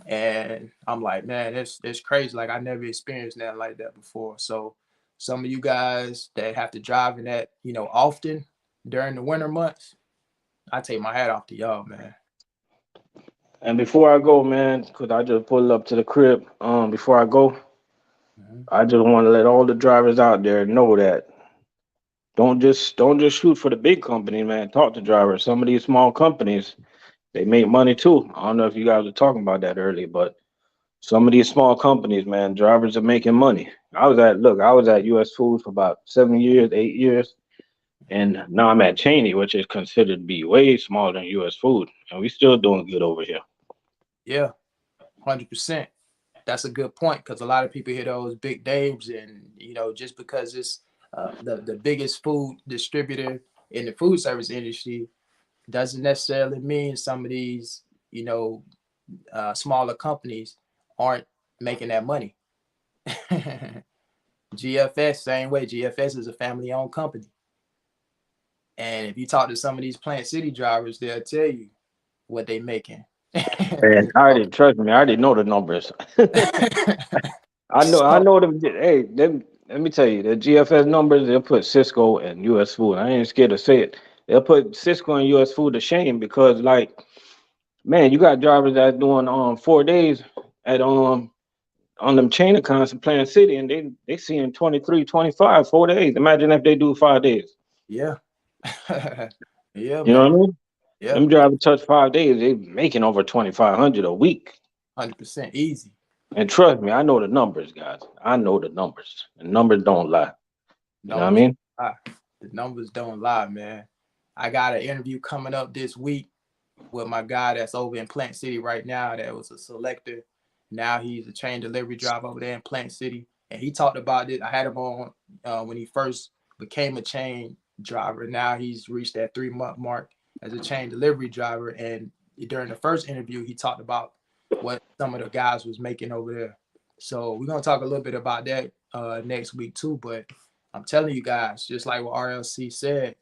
Speaker 1: And I'm like, man, it's crazy. Like I never experienced that like that before. So some of you guys that have to drive in that, often during the winter months, I take my hat off to y'all, man.
Speaker 4: And before I go, man, because I just pulled up to the crib. Before I go, I just want to let all the drivers out there know that don't just shoot for the big company, man. Talk to drivers. Some of these small companies, they make money too. I don't know if you guys were talking about that earlier, but some of these small companies, man, drivers are making money. I was at US Foods for about 7 years, 8 years. And now I'm at Cheney, which is considered to be way smaller than US Food. And we still doing good over here.
Speaker 1: Yeah, 100%. That's a good point because a lot of people hear those big names and, just because it's the biggest food distributor in the food service industry doesn't necessarily mean some of these, smaller companies aren't making that money. GFS, same way. GFS is a family-owned company. And if you talk to some of these Plant City drivers, they'll tell you what they making.
Speaker 4: And trust me, I already know the numbers. I know them. Hey, let me tell you, the GFS numbers, they'll put Cisco and US Food. I ain't scared to say it. They'll put Cisco and US Food to shame because, like, man, you got drivers that's doing 4 days at on them chain accounts in Plant City, and they seeing 23, 25, 4 days. Imagine if they do 5 days.
Speaker 1: Yeah. Yeah,
Speaker 4: you know what I mean?
Speaker 1: Yeah.
Speaker 4: Them drivers touch 5 days, they making over 2,500 a week.
Speaker 1: 100% easy.
Speaker 4: And trust me, I know the numbers, guys. I know the numbers. The numbers don't lie. You know what I mean?
Speaker 1: The numbers don't lie, man. I got an interview coming up this week with my guy that's over in Plant City right now. That was a selector. Now he's a chain delivery driver over there in Plant City. And he talked about it. I had him on when he first became a chain driver. Now he's reached that 3-month mark as a chain delivery driver. And during the first interview, he talked about what some of the guys was making over there. So we're going to talk a little bit about that next week too. But I'm telling you guys, just like what RLC said,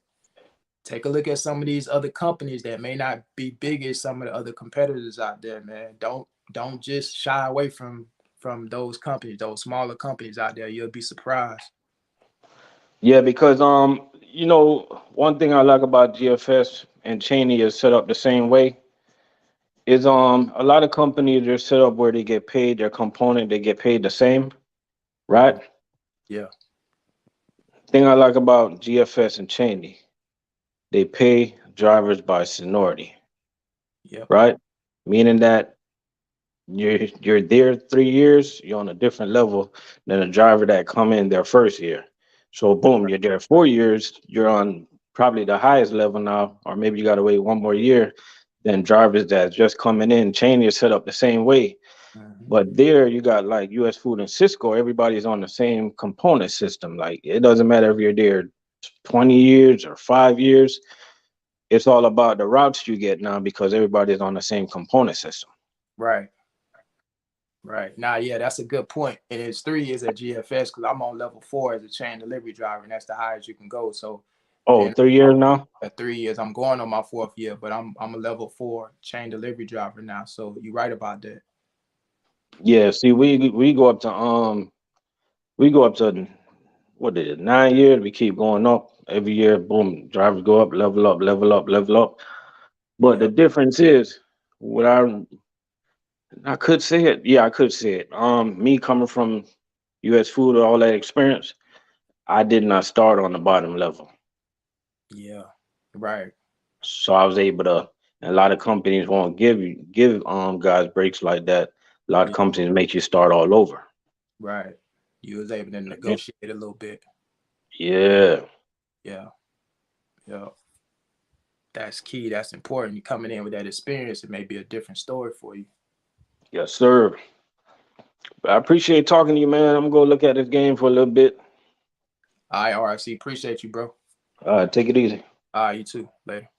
Speaker 1: take a look at some of these other companies that may not be big as some of the other competitors out there, man. Don't just shy away from those companies, those smaller companies out there. You'll be surprised.
Speaker 4: Yeah, because one thing I like about GFS, and Cheney is set up the same way. Is a lot of companies are set up where they get paid their component, they get paid the same, right?
Speaker 1: Yeah.
Speaker 4: Thing I like about GFS and Cheney, they pay drivers by seniority,
Speaker 1: Yep.
Speaker 4: right? Meaning that you're there 3 years, you're on a different level than a driver that come in their first year. So boom, you're there 4 years, you're on probably the highest level now, or maybe you gotta wait one more year than drivers that's just coming in. Cheney is set up the same way.
Speaker 1: Mhm.
Speaker 4: But there you got like US Food and Cisco, everybody's on the same component system. Like it doesn't matter if you're there 20 years or 5 years, it's all about the routes you get now because everybody's on the same component system.
Speaker 1: Right. Right. Now, yeah, that's a good point. And it's 3 years at GFS because I'm on level 4 as a chain delivery driver, and that's the highest you can go. So,
Speaker 4: Oh,
Speaker 1: and
Speaker 4: 3 years now?
Speaker 1: at 3 years, I'm going on my 4th year, but I'm a level 4 chain delivery driver now. So you're right about that.
Speaker 4: Yeah, see, we go up to what is it, 9 years? We keep going up every year. Boom, drivers go up, level up, level up, level up. But the
Speaker 1: Yep.
Speaker 4: difference is, what I could say it. Yeah, I could say it. Me coming from U.S. Food, all that experience, I did not start on the bottom level,
Speaker 1: Yeah. Right.
Speaker 4: so I was able to. And a lot of companies won't give guys breaks like that. A lot of
Speaker 1: Yeah.
Speaker 4: companies make you start all over.
Speaker 1: Right. You was able to negotiate a little bit.
Speaker 4: Yeah,
Speaker 1: Yeah. Yeah. That's key. That's important. You coming in with that experience, it may be a different story for you.
Speaker 4: yes, sir. But I appreciate talking to you, man. I'm gonna go look at this game for a little bit.
Speaker 1: All right, RFC. Appreciate you, bro.
Speaker 4: Take it easy.
Speaker 1: All right, you too. Later.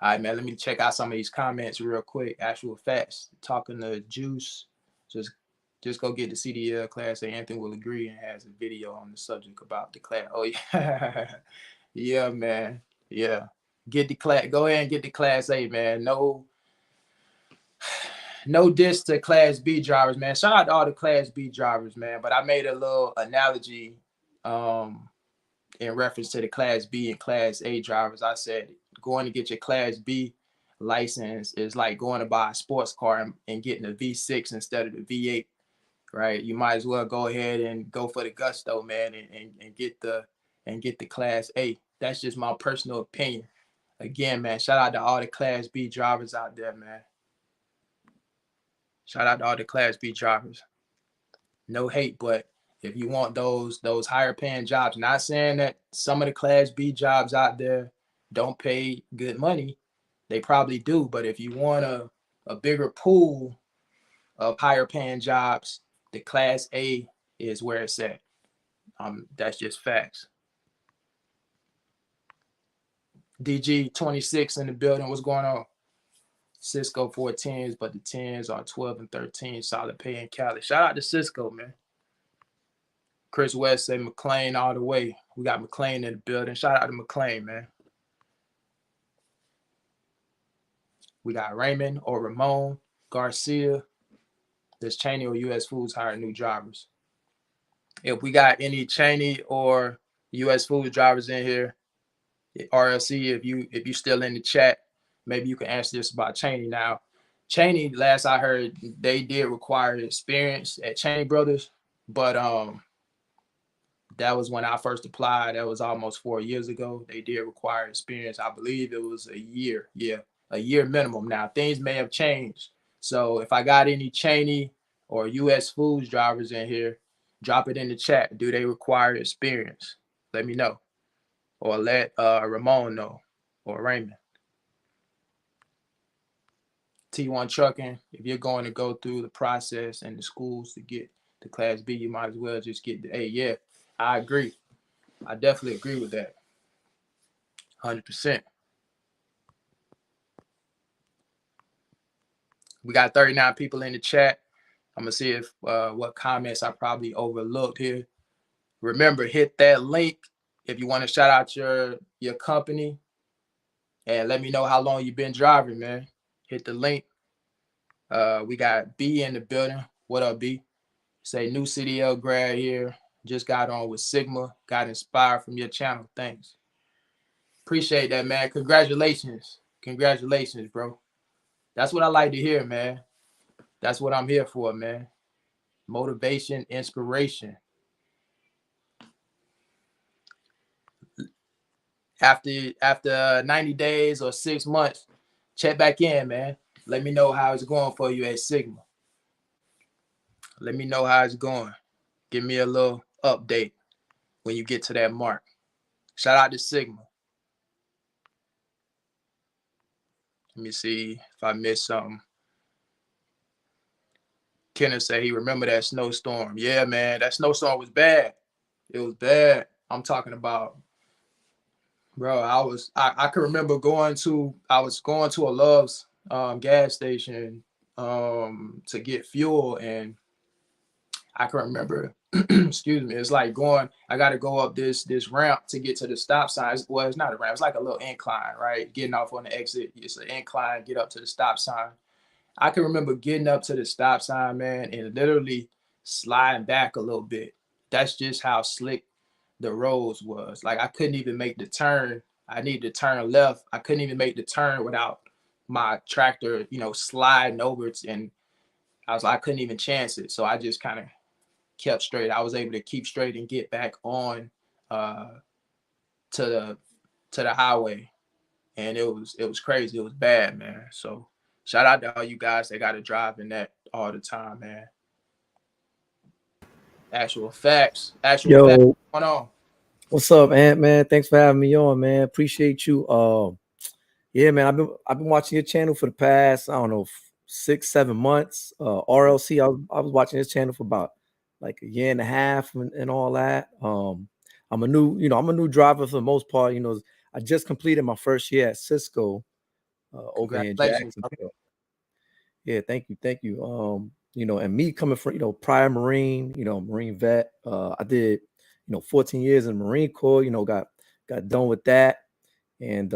Speaker 1: All right, man. Let me check out some of these comments real quick. Actual facts. Talking to Juice. Just just go get the CDL class. Anthony will agree and has a video on the subject about the class. Oh yeah. Yeah, man. Yeah. Get the class. Go ahead and get the class A, man. No diss to class B drivers, man. Shout out to all the class B drivers, man. But I made a little analogy in reference to the class B and class A drivers. I said going to get your class B license is like going to buy a sports car and getting a V6 instead of the V8, right? You might as well go ahead and go for the gusto, man, and get the class A. That's just my personal opinion. Again, man, shout out to all the class B drivers out there, man. Shout out to all the class B drivers. No hate, but if you want those higher paying jobs, not saying that some of the class B jobs out there don't pay good money. They probably do, but if you want a bigger pool of higher paying jobs, the class A is where it's at. That's just facts. DG 26 in the building. What's going on? Cisco 14s, but the 10s are 12 and 13. Solid pay in Cali. Shout out to Cisco, man. Chris West said McLean all the way. We got McLean in the building. Shout out to McLean, man. We got Raymond or Ramon Garcia. Does Cheney or U.S. Foods hire new drivers? If we got any Cheney or U.S. Foods drivers in here, RLC, if you still in the chat, maybe you can answer this about Cheney. Now, Cheney, last I heard, they did require experience at Cheney Brothers, but that was when I first applied. That was almost 4 years ago. They did require experience. I believe it was a year. Yeah, a year minimum. Now, things may have changed. So if I got any Cheney or U.S. Foods drivers in here, drop it in the chat. Do they require experience? Let me know. Or let Ramon know or Raymond. T1 Trucking, if you're going to go through the process and the schools to get the Class B, you might as well just get the A. Yeah, I agree. I definitely agree with that. 100%. We got 39 people in the chat. I'm gonna see if what comments I probably overlooked here. Remember, hit that link if you want to shout out your company and let me know how long you've been driving, man. Hit the link. We got B in the building. What up, B? Say new CDL grad here. Just got on with Sigma. Got inspired from your channel. Thanks. Appreciate that, man. Congratulations. Congratulations, bro. That's what I like to hear, man. That's what I'm here for, man. Motivation, inspiration. After 90 days or 6 months, check back in, man. Let me know how it's going for you at Sigma. Let me know how it's going. Give me a little update when you get to that mark. Shout out to Sigma. Let me see if I missed something. Kenneth said he remember that snowstorm. Yeah, man, that snowstorm was bad. It was bad. I'm talking about, bro. I can remember going to a Love's gas station to get fuel, and I can remember, excuse me, it's like I got to go up this ramp to get to the stop sign. Well, it's not a ramp, it's like a little incline, right? Getting off on the exit, it's an incline, get up to the stop sign. I can remember getting up to the stop sign, man, and literally sliding back a little bit. That's just how slick the roads was. Like I couldn't even make the turn. I needed to turn left. I couldn't even make the turn without my tractor, sliding over it. And I couldn't even chance it. So I just kind of kept straight. I was able to keep straight and get back on to the highway. And it was crazy. It was bad, man. So shout out to all you guys that got to drive in that all the time, man. Actual facts. What's going on?
Speaker 5: What's up, Ant, man? Thanks for having me on, man. Appreciate you. Yeah, man. I've been watching your channel for the past, I don't know, 6-7 months. RLC, I was watching his channel for about like a year and a half and all that. I'm a new driver for the most part. I just completed my first year at Cisco over here in Jacksonville. Yeah, thank you. And me coming from, prior Marine, Marine vet. I did, 14 years in the Marine Corps, got done with that and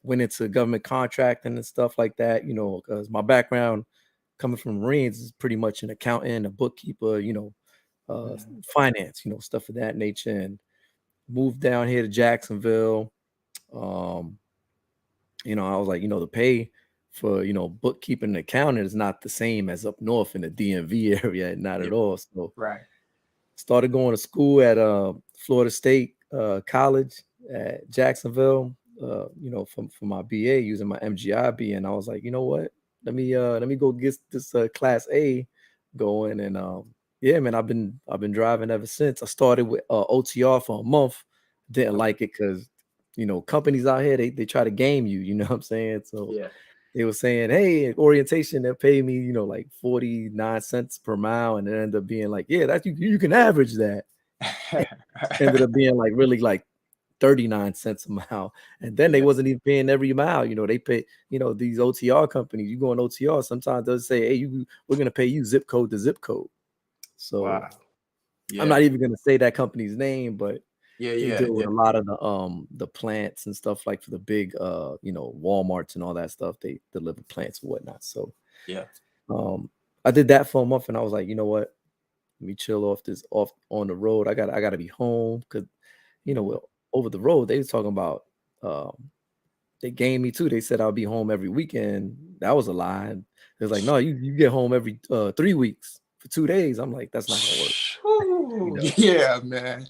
Speaker 5: went into government contracting and stuff like that, because my background coming from Marines is pretty much an accountant, a bookkeeper, finance, stuff of that nature, and moved down here to Jacksonville. I was like, the pay for, bookkeeping and accounting is not the same as up north in the DMV area, not at all. So
Speaker 1: right.
Speaker 5: Started going to school at Florida State College at Jacksonville, for my BA using my MGIB. And I was like, you know what? Let me go get this Class A going. And yeah, man, I've been driving ever since. I started with OTR for a month. Didn't like it because, companies out here, they try to game you, you know what I'm saying? So yeah. They were saying, hey, orientation, they'll pay me, like 49 cents per mile. And it ended up being like, yeah, that's you can average that. Ended up being like really like 39 cents a mile. And then they wasn't even paying every mile. They pay, these OTR companies, you go on OTR, sometimes they'll say, hey, we're going to pay you zip code to zip code. So wow. Yeah. I'm not even going to say that company's name, but they deal with a lot of the plants and stuff, like for the big Walmarts and all that stuff. They deliver plants and whatnot. So yeah, I did that for a month, and I was like, you know what, let me chill off on the road. I gotta be home because over the road they was talking about they gamed me too. They said I'll be home every weekend. That was a lie. And it was like, no, you get home every 3 weeks for 2 days. I'm like, that's not gonna
Speaker 1: work. Yeah, man.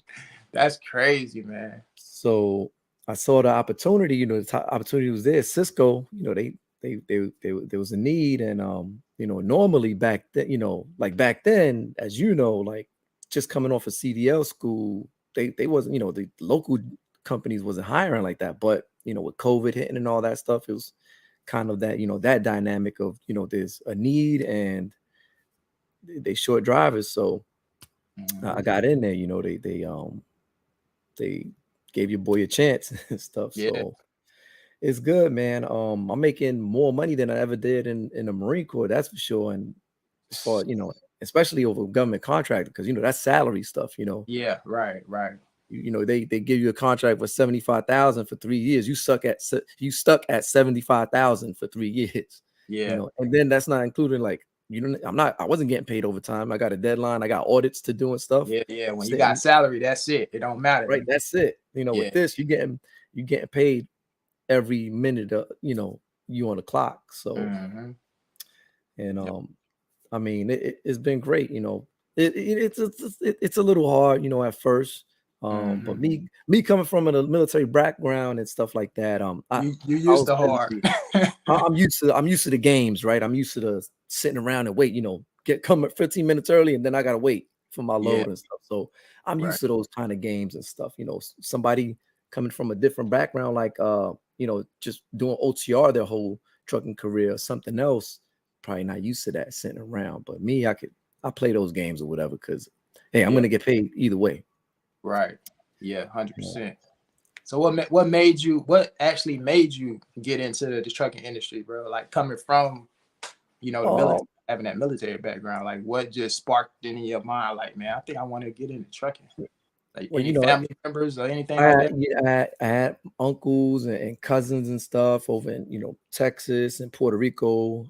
Speaker 1: That's crazy, man. So
Speaker 5: I saw the opportunity, the opportunity was there. Cisco, there was a need. And, normally back then, like back then, as like just coming off of CDL school, they wasn't, the local companies wasn't hiring like that. But, with COVID hitting and all that stuff, it was kind of that, that dynamic of, there's a need and they short drivers. So I got in there, they gave your boy a chance and stuff. Yeah. So it's good, man. I'm making more money than I ever did in the Marine Corps, that's for sure. And as far, especially over government contract, because that's salary stuff,
Speaker 1: Yeah, right.
Speaker 5: They give you a contract for $75,000 for 3 years. You stuck at $75,000 for 3 years.
Speaker 1: Yeah.
Speaker 5: And then that's not including like, I wasn't getting paid overtime. I got a deadline. I got audits to do and stuff.
Speaker 1: Yeah. When you got salary, that's it. It don't matter.
Speaker 5: Right. That's it. With this, you're getting, you getting paid every minute, you know, you on the clock. So,
Speaker 1: Mm-hmm.
Speaker 5: and I mean, it's been great. You know, it's a little hard, you know, at first. But me coming from a military background and stuff like that,
Speaker 1: you
Speaker 5: I
Speaker 1: used
Speaker 5: was
Speaker 1: to hard.
Speaker 5: I'm used to the games, right? I'm used to the sitting around and wait, you know, come 15 minutes early and then I gotta wait for my load and stuff. So I'm
Speaker 1: Right.
Speaker 5: used to those kind of games and stuff. You know, somebody coming from a different background, like you know, just doing OTR their whole trucking career or something else, probably not used to that sitting around. But me, I play those games or whatever because hey, I'm gonna get paid either way.
Speaker 1: Right. Yeah, 100%. So what actually made you get into the trucking industry, bro? Like coming from, you know, the military, having that military background, like what just sparked in your mind? Like, man, I think I want to get into trucking. Like
Speaker 5: Well,
Speaker 1: any
Speaker 5: you know,
Speaker 1: family members or anything like that?
Speaker 5: I had uncles and cousins and stuff over in, you know, Texas and Puerto Rico,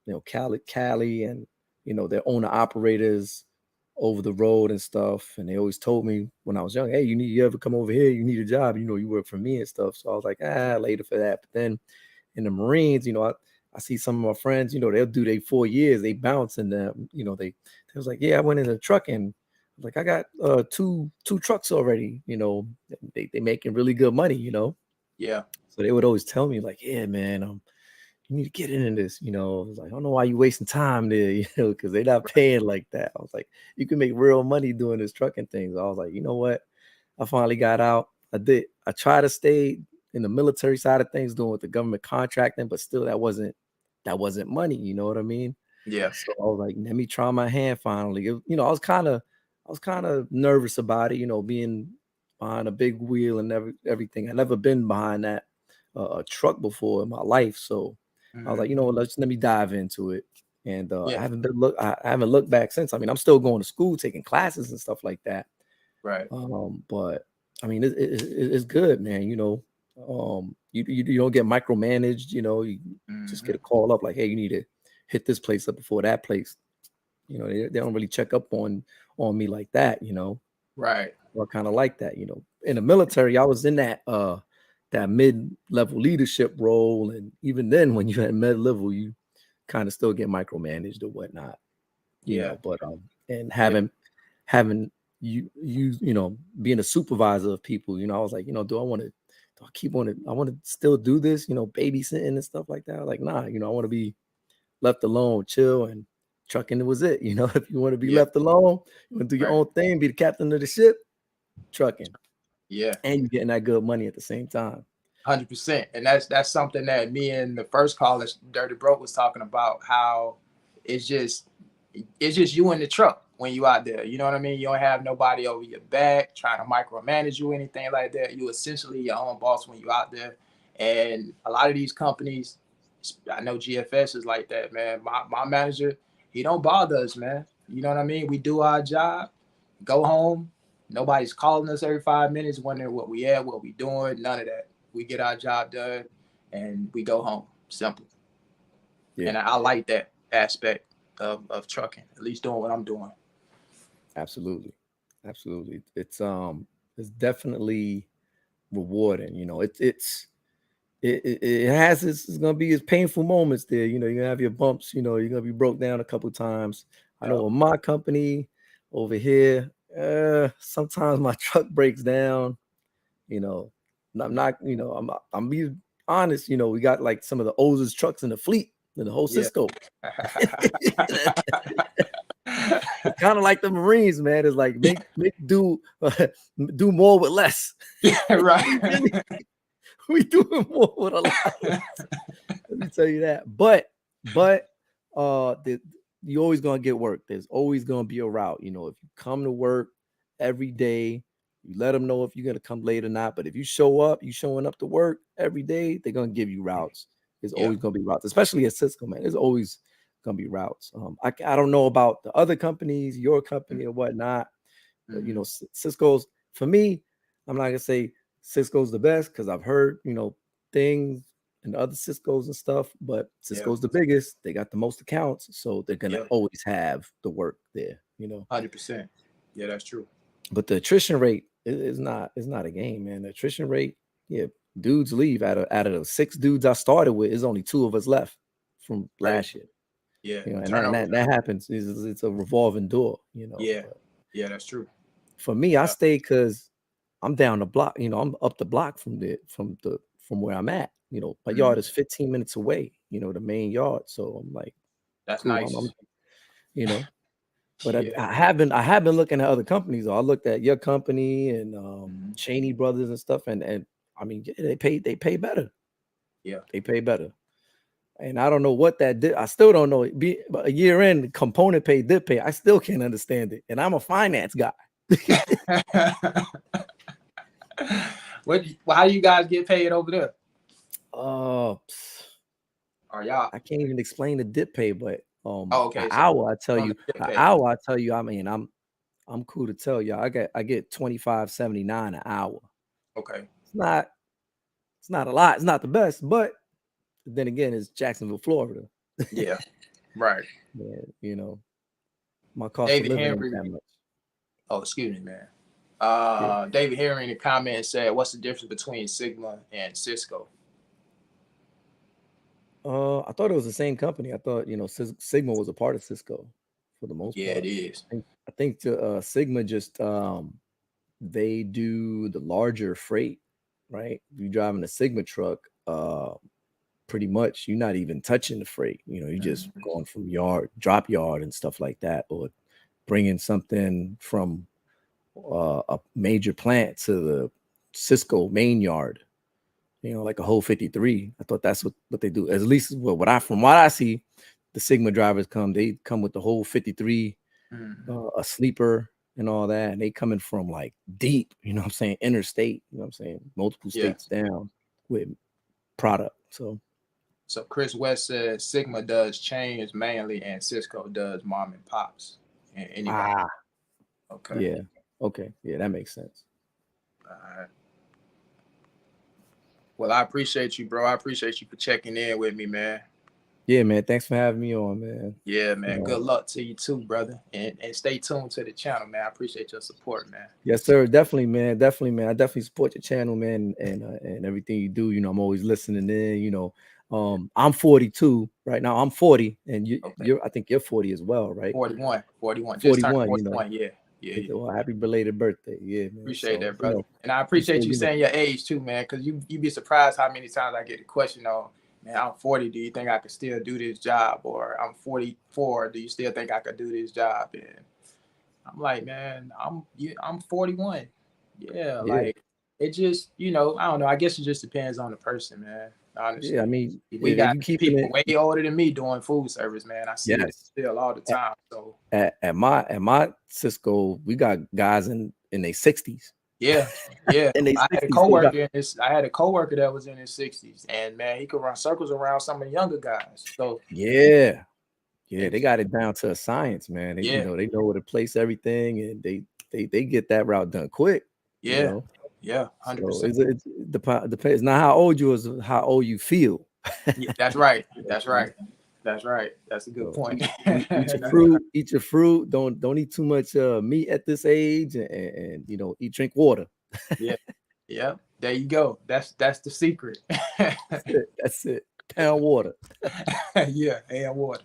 Speaker 5: you know, Cali, and, you know, their owner operators over the road and stuff. And they always told me when I was young, hey, you ever come over here, you need a job, you know, you work for me and stuff. So I was like, later for that. But then in the Marines, you know, I see some of my friends, you know, they'll do their 4 years, they bounce, and you know, they was like, yeah, I went into trucking. Like I got two trucks already, you know, they making really good money, you know.
Speaker 1: Yeah.
Speaker 5: So they would always tell me like, yeah, man, you need to get into this, you know. I was like, I don't know why you wasting time there, you know, because they're not paying like that. I was like, you can make real money doing this trucking thing. So I was like, you know what? I finally got out. I tried to stay in the military side of things, doing with the government contracting, but still that wasn't money, you know what I mean?
Speaker 1: Yeah.
Speaker 5: So I was like, let me try my hand finally. You know, I was kind of nervous about it, you know, being behind a big wheel and everything. I never been behind that truck before in my life, so I was like, you know, let me dive into it. And I haven't looked back since. I mean, I'm still going to school, taking classes and stuff like that.
Speaker 1: Right.
Speaker 5: But I mean, it's good, man. You know, you don't get micromanaged. You know, you just get a call up like, hey, you need to hit this place up before that place. You know, they don't really check up on me like that. You know,
Speaker 1: Right.
Speaker 5: or kind of like that. You know, in the military, I was in that mid-level leadership role, and even then, when you're at mid-level, you kind of still get micromanaged or whatnot. You know, but and having you know, being a supervisor of people, you know, I was like, you know, do I want to still do this, you know, babysitting and stuff like that? Like, nah, you know, I want to be left alone, chill, and trucking was it. You know, if you want to be left alone, you want to do your own thing, be the captain of the ship, trucking.
Speaker 1: Yeah.
Speaker 5: And you're getting that good money at the same time.
Speaker 1: 100%. And that's something that me and the first caller, Dirty Broke, was talking about, how it's just you in the truck when you out there. You know what I mean? You don't have nobody over your back trying to micromanage you, anything like that. You essentially your own boss when you out there. And a lot of these companies, I know GFS is like that, man. My manager, he don't bother us, man. You know what I mean? We do our job, go home. Nobody's calling us every 5 minutes, wondering what we at, what we doing, none of that. We get our job done and we go home. Simple. Yeah. And I like that aspect of trucking, at least doing what I'm doing.
Speaker 5: Absolutely. It's definitely rewarding. You know, it has it's gonna be its painful moments there. You know, you're gonna have your bumps, you know, you're gonna be broke down a couple times. I know with my company over here, sometimes my truck breaks down, you know. I'm not, you know, I'm being honest, you know, we got like some of the oldest trucks in the fleet in the whole Cisco. It's kind of like the Marines, man. It's like make do more with less.
Speaker 1: Yeah, right.
Speaker 5: We do more with a lot less. Let me tell you that. But you're always gonna get work. There's always gonna be a route. You know, if you come to work every day, you let them know if you're gonna come late or not. But if you show up, you showing up to work every day, they're gonna give you routes. There's always gonna be routes, especially at Cisco, man. There's always gonna be routes. I don't know about the other companies, your company or whatnot. But, you know, Cisco's, for me, I'm not gonna say Cisco's the best because I've heard, you know, things and other Cisco's and stuff, but Cisco's the biggest. They got the most accounts, so they're gonna always have the work there, you know.
Speaker 1: 100%. Yeah, that's true.
Speaker 5: But the attrition rate is not a game, man. The attrition rate, Yeah, dudes leave. Out of the 6 dudes I started with, there's only 2 of us left from last year.
Speaker 1: Yeah,
Speaker 5: You know, and
Speaker 1: turnover.
Speaker 5: that happens. It's a revolving door. You know.
Speaker 1: Yeah,
Speaker 5: But
Speaker 1: yeah, that's true.
Speaker 5: for me, I stay because I'm down the block. You know, I'm up the block from where I'm at. You know, my yard is 15 minutes away. You know, the main yard. So I'm like,
Speaker 1: That's
Speaker 5: cool.
Speaker 1: nice.
Speaker 5: You know, but
Speaker 1: Yeah.
Speaker 5: I have been looking at other companies. I looked at your company and Cheney Brothers and stuff, and I mean, yeah, they pay better.
Speaker 1: Yeah,
Speaker 5: they pay better. And I don't know what that did. I still don't know. But a year in, component pay, dip pay. I still can't understand it. And I'm a finance guy.
Speaker 1: How do you guys get paid over there?
Speaker 5: Are
Speaker 1: y'all?
Speaker 5: I can't even explain the dip pay, but
Speaker 1: okay.
Speaker 5: an hour I tell you, I mean, I'm cool to tell y'all. I get $25.79 an hour.
Speaker 1: Okay.
Speaker 5: It's not a lot. It's not the best, but then again, it's Jacksonville, Florida.
Speaker 1: Yeah. Right.
Speaker 5: Yeah, you know, my cost
Speaker 1: David
Speaker 5: of living
Speaker 1: Henry.
Speaker 5: ain't that much.
Speaker 1: Oh, excuse me, man. David Henry in the comments said, "What's the difference between Sigma and Cisco?"
Speaker 5: I thought it was the same company. I thought, you know, Sigma was a part of Cisco for the most part.
Speaker 1: Yeah, it is.
Speaker 5: I think Sigma just they do the larger freight, right? If you're driving a Sigma truck, pretty much you're not even touching the freight. You know, you're just going from drop yard and stuff like that, or bringing something from a major plant to the Cisco main yard. You know, like a whole 53. I thought that's what they do. At least from what I see, the Sigma drivers they come with the whole 53, a sleeper and all that. And they coming from like deep, you know what I'm saying, interstate, you know what I'm saying, multiple states down with product. So
Speaker 1: Chris West says Sigma does chains mainly and Cisco does mom and pops. And anybody. Okay.
Speaker 5: Yeah. Okay. Yeah, that makes sense.
Speaker 1: All right. Well, I appreciate you, bro. I appreciate you for checking in with me, man.
Speaker 5: Yeah, man. Thanks for having me on, man.
Speaker 1: Yeah, man. You know, good luck to you too, brother. And stay tuned to the channel, man. I appreciate your support, man.
Speaker 5: Yes, sir. Definitely, man. Definitely, man. I definitely support your channel, man, and everything you do. You know, I'm always listening in. You know, I'm 42 right now. I'm 40, and I think you're 40 as well, right?
Speaker 1: 41. Just turned 41. You know. Yeah.
Speaker 5: Well, happy belated birthday. Yeah, man.
Speaker 1: Appreciate that, brother. You know, and I appreciate you saying your age too, man, because you be surprised how many times I get a question on, man, I'm 40. Do you think I could still do this job? Or I'm 44. Do you still think I could do this job? And I'm like, man, I'm 41. Yeah, like it just, you know, I don't know. I guess it just depends on the person, man. Honestly.
Speaker 5: Yeah, I mean,
Speaker 1: we got people way older than me doing food service, man. I see it still all the time. So
Speaker 5: at my Cisco, we got guys in their 60s.
Speaker 1: Yeah. I had a coworker that was in his 60s, and man, he could run circles around some of the younger guys. So
Speaker 5: yeah, they got it down to a science, man. You know, they know where to place everything, and they get that route done quick.
Speaker 1: Yeah,
Speaker 5: you know?
Speaker 1: Yeah, 100%.
Speaker 5: So it depends. It's not how old you is, how old you feel.
Speaker 1: Yeah, that's right. That's a good point.
Speaker 5: Eat your fruit. Don't eat too much meat at this age, and you know, drink water.
Speaker 1: Yeah. There you go. That's the secret.
Speaker 5: That's it. Pound water.
Speaker 1: Yeah, and water.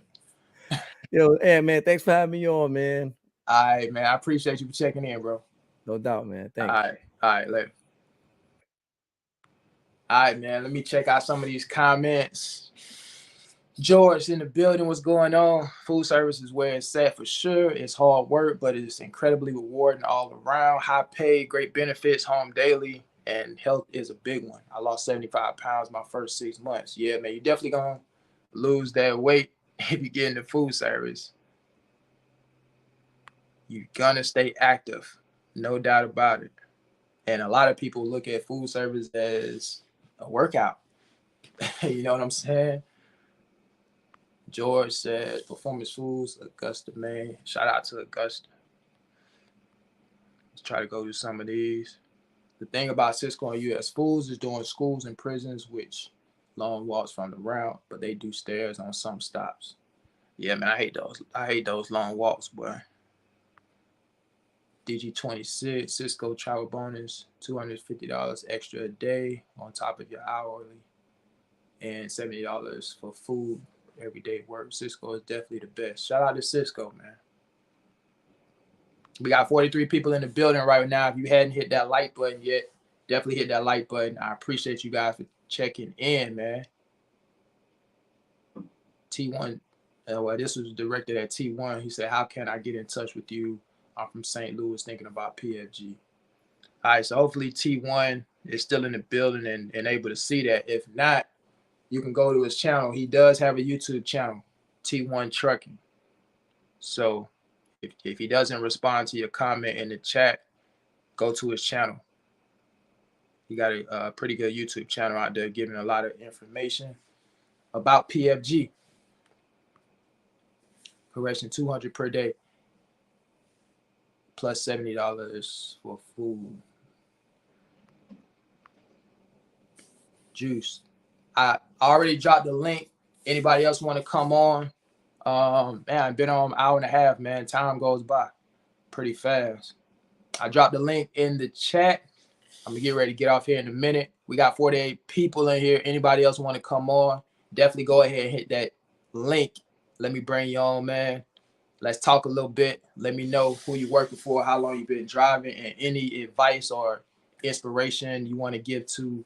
Speaker 5: Yo, hey man, thanks for having me on, man.
Speaker 1: All right, man. I appreciate you for checking in, bro.
Speaker 5: No doubt, man. Thanks.
Speaker 1: All right, later. All right, man. Let me check out some of these comments. George in the building, what's going on? Food service is where it's at for sure. It's hard work, but it's incredibly rewarding all around. High pay, great benefits, home daily, and health is a big one. I lost 75 pounds my first 6 months. Yeah, man, you're definitely going to lose that weight if you get into food service. You're going to stay active, no doubt about it. And a lot of people look at food service as a workout. You know what I'm saying? George says, Performance Foods, Augusta, Maine. Shout out to Augusta. Let's try to go through some of these. The thing about Cisco and US Foods is doing schools and prisons, which long walks from the route, but they do stairs on some stops. Yeah, man, I hate those long walks, boy. DG26, Cisco travel bonus, $250 extra a day on top of your hourly, and $70 for food everyday work. Cisco is definitely the best. Shout out to Cisco, man. We got 43 people in the building right now. If you hadn't hit that like button yet, definitely hit that like button. I appreciate you guys for checking in, man. T1, well, this was directed at T1. He said, how can I get in touch with you? I'm from St. Louis thinking about PFG. All right, so hopefully T1 is still in the building and able to see that. If not, you can go to his channel. He does have a YouTube channel, T1 Trucking. So if he doesn't respond to your comment in the chat, go to his channel. He got a pretty good YouTube channel out there giving a lot of information about PFG. Correction, $200 per day plus $70 for food. Juice. I already dropped the link. Anybody else want to come on? Man, I've been on an hour and a half, man. Time goes by pretty fast. I dropped the link in the chat. I'm gonna get ready to get off here in a minute. We got 48 people in here. Anybody else want to come on? Definitely go ahead and hit that link. Let me bring you on, man. Let's talk a little bit. Let me know who you're working for, how long you've been driving, and any advice or inspiration you want to give to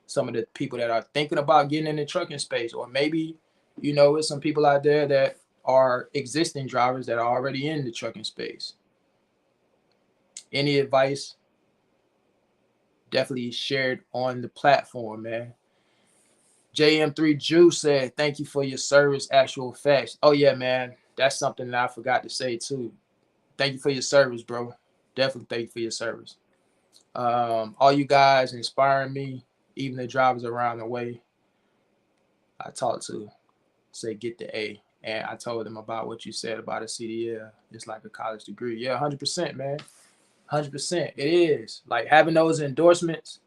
Speaker 1: some of the people that are thinking about getting in the trucking space. Or maybe, you know, there's some people out there that are existing drivers that are already in the trucking space. Any advice, definitely shared on the platform, man. JM3 Juice said, thank you for your service, actual facts. Oh, yeah, man. That's something that I forgot to say, too. Thank you for your service, bro. Definitely thank you for your service. All you guys inspiring me, even the drivers around the way. I talked to, say, get the A. And I told them about what you said about a CDL. It's like a college degree. Yeah, 100%, man. 100%. It is. Like having those endorsements,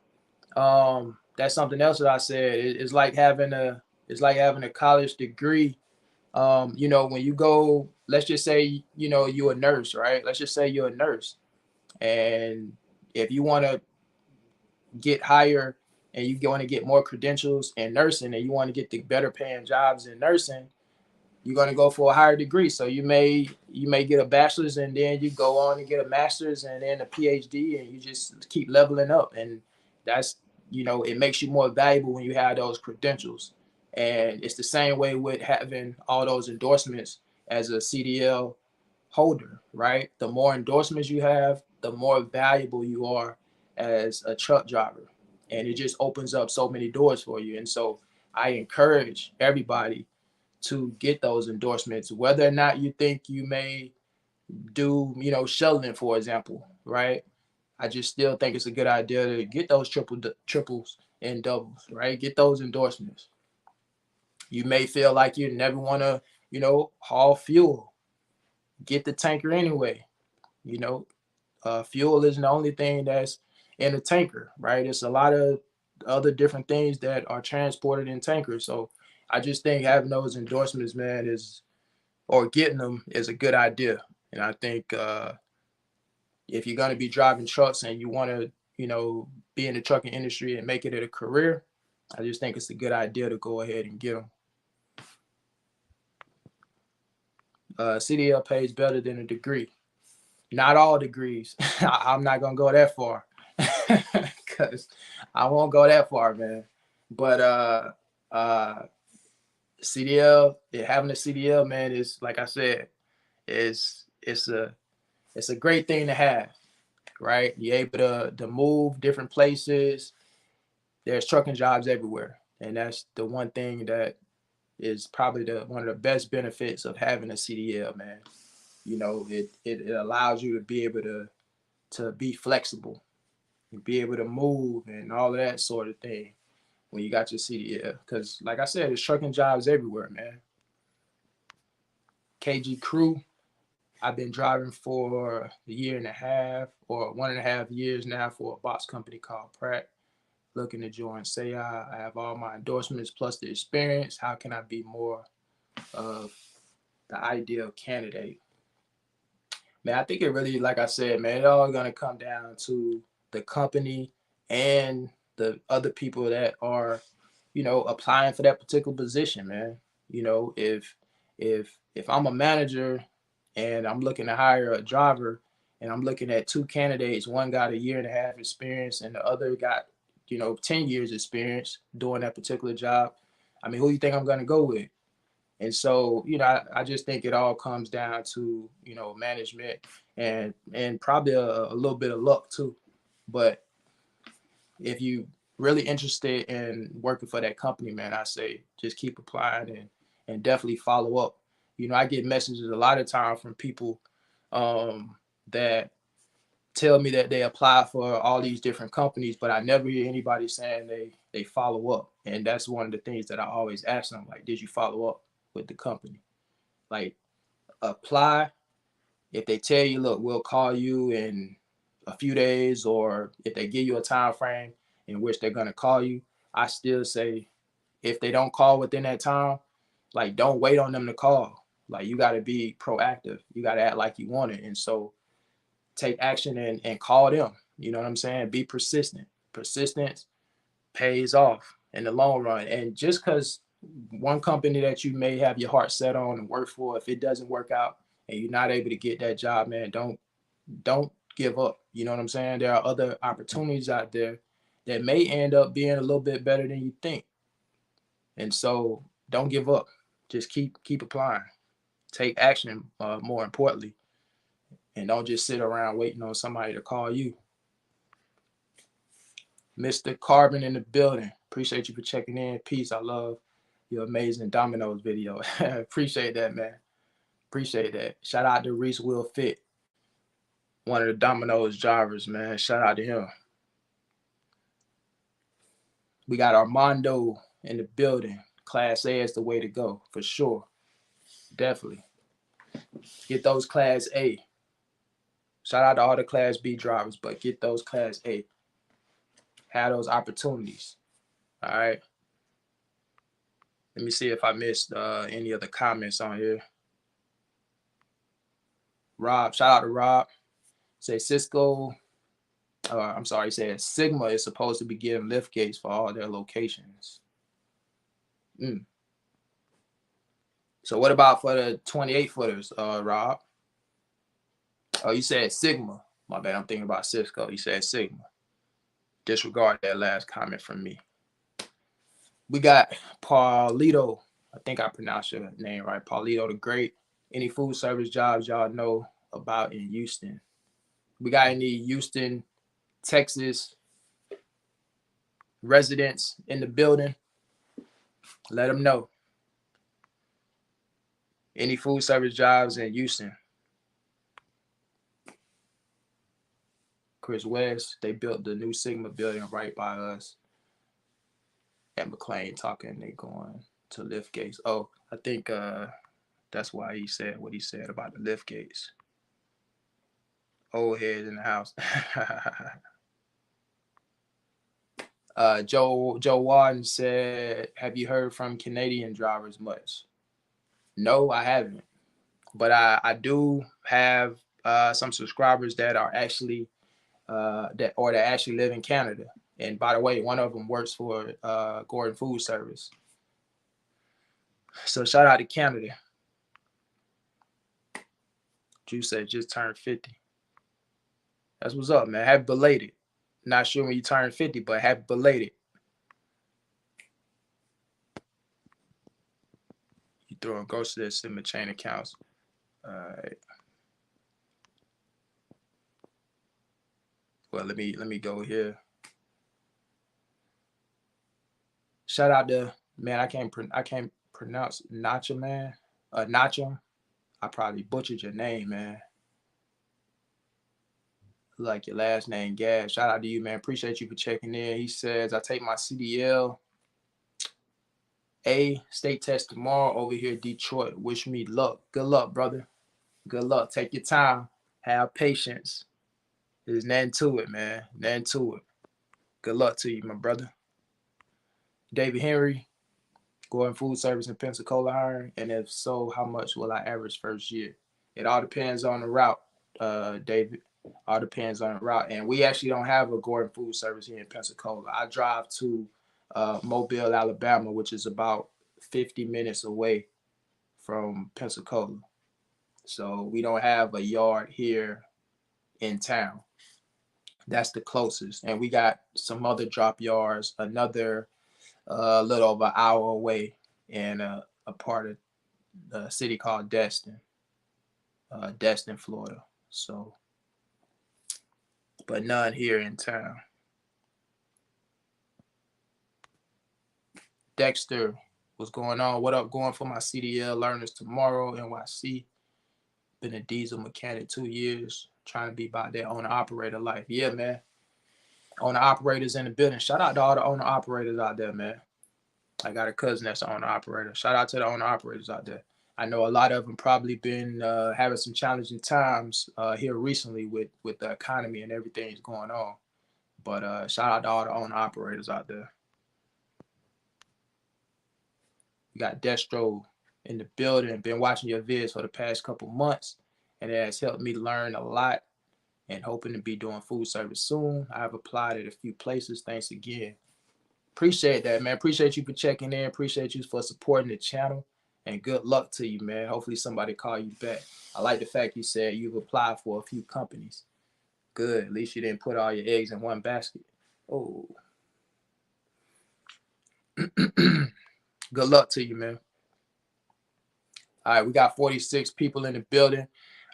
Speaker 1: that's something else that I said. It's like having a college degree. You know, when you go, let's just say, you know, you're a nurse, right? Let's just say you're a nurse. And if you want to get higher and you want to get more credentials in nursing and you want to get the better paying jobs in nursing, you're going to go for a higher degree. So you may get a bachelor's and then you go on and get a master's and then a PhD, and you just keep leveling up. And that's, you know, it makes you more valuable when you have those credentials. And it's the same way with having all those endorsements as a CDL holder, right? The more endorsements you have, the more valuable you are as a truck driver. And it just opens up so many doors for you. And so I encourage everybody to get those endorsements, whether or not you think you may do, you know, shuttling, for example, right? I just still think it's a good idea to get those triples and doubles, right? Get those endorsements. You may feel like you never want to, you know, haul fuel. Get the tanker anyway. You know, fuel isn't the only thing that's in a tanker, right? It's a lot of other different things that are transported in tankers. So I just think having those endorsements, man, or getting them is a good idea. And I think if you're going to be driving trucks and you want to, you know, be in the trucking industry and make it a career, I just think it's a good idea to go ahead and get them. CDL pays better than a degree. Not all degrees. I'm not going to go that far because I won't go that far, man. But CDL, having a CDL, man, is, like I said, it's a great thing to have, right? You're able to move different places. There's trucking jobs everywhere. And that's the one thing that is probably one of the best benefits of having a CDL, man. You know, it allows you to be able to be flexible and be able to move and all of that sort of thing when you got your CDL. Because, like I said, there's trucking jobs everywhere, man. KG Crew, I've been driving for a year and a half or 1.5 years now for a box company called Pratt. Looking to join SAI. I have all my endorsements plus the experience. How can I be more of the ideal candidate? Man, I think it really, like I said, man, it all gonna come down to the company and the other people that are, applying for that particular position, man. If I'm a manager and I'm looking to hire a driver and I'm looking at two candidates, one got 1.5 years experience and the other got, 10 years experience doing that particular job. I mean, who you think I'm gonna go with? And so, I just think it all comes down to, management and probably a little bit of luck too. But if you really interested in working for that company, man, I say just keep applying and definitely follow up. I get messages a lot of time from people that tell me that they apply for all these different companies, but I never hear anybody saying they follow up. And that's one of the things that I always ask them, like, did you follow up with the company? Like, apply. If they tell you, look, we'll call you in a few days, or if they give you a time frame in which they're going to call you, I still say, if they don't call within that time, like, don't wait on them to call. Like, you got to be proactive. You got to act like you want it. And so take action and call them. You know what I'm saying? Be persistent. Persistence pays off in the long run. And just because one company that you may have your heart set on and work for, if it doesn't work out and you're not able to get that job, man, don't give up. You know what I'm saying? There are other opportunities out there that may end up being a little bit better than you think. And so don't give up. Just keep applying. Take action, more importantly. And don't just sit around waiting on somebody to call you. Mr. Carbon in the building. Appreciate you for checking in. Peace. I love your amazing Domino's video. Appreciate that, man. Appreciate that. Shout out to Reese Will Fit, one of the Domino's drivers, man. Shout out to him. We got Armando in the building. Class A is the way to go, for sure. Definitely. Get those Class A. Shout out to all the Class B drivers, but get those Class A. Have those opportunities. All right. Let me see if I missed any of the comments on here. Rob, shout out to Rob. Say Cisco, I'm sorry, he said Sigma is supposed to be giving lift gates for all their locations. So what about for the 28 footers, Rob? Oh, you said Sigma. My bad, I'm thinking about Cisco. You said Sigma. Disregard that last comment from me. We got Paulito. I think I pronounced your name right. Paulito the Great. Any food service jobs y'all know about in Houston? We got any Houston, Texas residents in the building? Let them know. Any food service jobs in Houston? Chris West, they built the new Sigma building right by us. At McLean talking, they going to lift gates. Oh, I think that's why he said what he said about the lift gates. Old heads in the house. Joe Warden said, have you heard from Canadian drivers much? No, I haven't. But I do have some subscribers that are actually that actually live in Canada. And by the way, one of them works for Gordon Food Service. So shout out to Canada. Drew said just turned 50. That's what's up, man. Happy belated. Not sure when you turn 50, but happy belated. You throwing ghosts to this in the chain accounts. All right. Well, let me go here. Shout out to, man, I can't pronounce Nacho, man. Nacho. I probably butchered your name, man. Like your last name, Gaz. Shout out to you, man. Appreciate you for checking in. He says, I take my CDL A state test tomorrow over here in Detroit. Wish me luck. Good luck, brother. Good luck. Take your time. Have patience. There's nothing to it, man. Nothing to it. Good luck to you, my brother. David Henry, Gordon Food Service in Pensacola hiring, and if so, how much will I average first year? It all depends on the route. David. All depends on the route. And we actually don't have a Gordon food service here in Pensacola. I drive to Mobile, Alabama, which is about 50 minutes away from Pensacola. So we don't have a yard here in town. That's the closest. And we got some other drop yards, another little over an hour away in a part of the city called Destin, Florida. So, but none here in town. Dexter, what's going on? What up? Going for my CDL learners tomorrow, NYC. Been a diesel mechanic 2 years, trying to be about that owner operator life. Yeah, man. Owner operators in the building. Shout out to all the owner operators out there, man. I got a cousin that's an owner operator. Shout out to the owner operators out there. I know a lot of them probably been having some challenging times here recently with the economy and everything that's going on. But shout out to all the owner operators out there. We got Destro in the building. Been watching your vids for the past couple months, and it has helped me learn a lot and hoping to be doing food service soon. I've applied at a few places. Thanks again. Appreciate that, man. Appreciate you for checking in. Appreciate you for supporting the channel. And good luck to you, man. Hopefully somebody call you back. I like the fact you said you've applied for a few companies. Good. At least you didn't put all your eggs in one basket. Oh. Good luck to you, man. All right, we got 46 people in the building.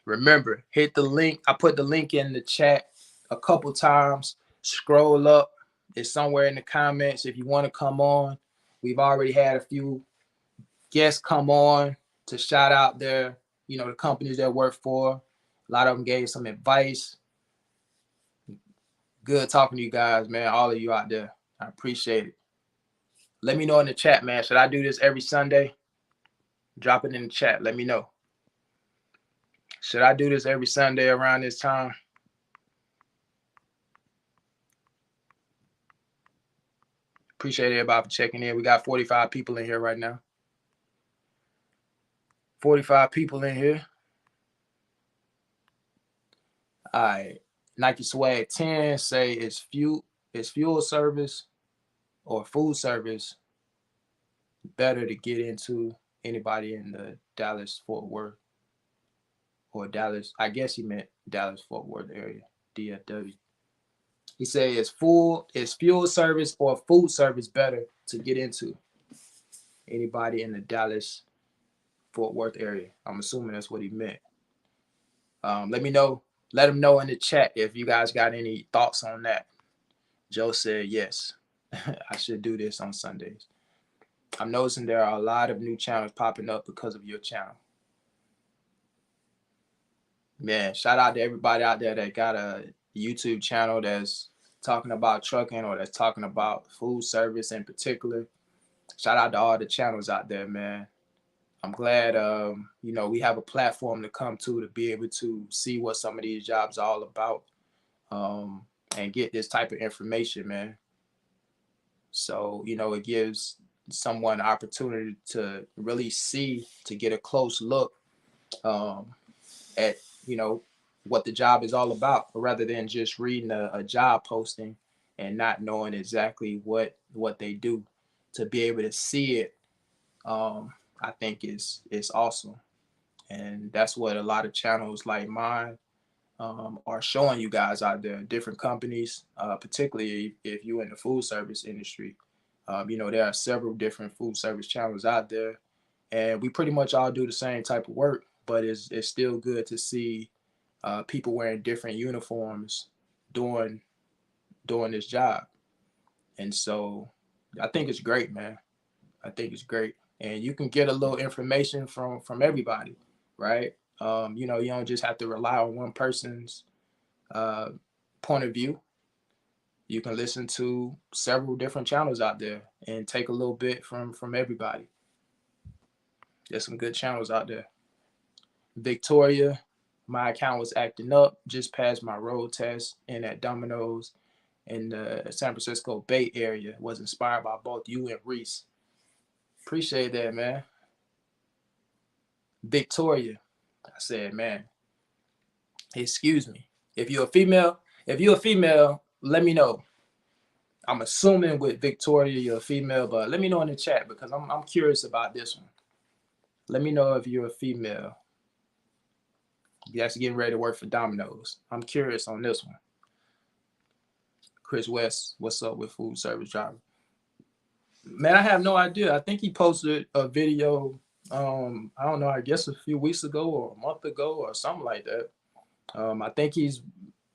Speaker 1: Remember, hit the link. I put the link in the chat a couple times. Scroll up. It's somewhere in the comments if you want to come on. We've already had a few guests come on to shout out their, the companies they work for. A lot of them gave some advice. Good talking to you guys, man. All of you out there. I appreciate it. Let me know in the chat, man. Should I do this every Sunday? Drop it in the chat. Let me know. Should I do this every Sunday around this time? Appreciate everybody for checking in. We got 45 people in here right now. 45 people in here. All right. Nike Swag 10 say it's fuel service or food service better to get into. Anybody in the Dallas-Fort Worth or Dallas, I guess he meant Dallas-Fort Worth area, DFW. He said is fuel service or food service better to get into? Anybody in the Dallas-Fort Worth area? I'm assuming that's what he meant. Let me know. Let him know in the chat if you guys got any thoughts on that. Joe said yes. I should do this on Sundays. I'm noticing there are a lot of new channels popping up because of your channel. Man, shout out to everybody out there that got a YouTube channel that's talking about trucking or that's talking about food service in particular. Shout out to all the channels out there, man. I'm glad, we have a platform to come to be able to see what some of these jobs are all about and get this type of information, man. So, it gives someone an opportunity to really see, to get a close look at, what the job is all about, rather than just reading a job posting and not knowing exactly what they do. To be able to see it, I think it's awesome. And that's what a lot of channels like mine are showing you guys out there. Different companies, particularly if you're in the food service industry. There are several different food service channels out there, and we pretty much all do the same type of work, but it's still good to see people wearing different uniforms doing this job. And so I think it's great, man. I think it's great. And you can get a little information from everybody, right? You don't just have to rely on one person's point of view. You can listen to several different channels out there and take a little bit from everybody. There's some good channels out there. Victoria, my account was acting up, just passed my road test in at Domino's in the San Francisco Bay Area. Was inspired by both you and Reese. Appreciate that, man. Victoria, I said, man, Excuse me. If you're a female, let me know. I'm assuming with Victoria you're a female, but let me know in the chat because I'm curious about this one. Let me know if you're a female. That's getting ready to work for Domino's. I'm curious on this one. Chris West, what's up with food service driver? Man, I have no idea. I think he posted a video, I don't know, I guess a few weeks ago or a month ago or something like that. I think he's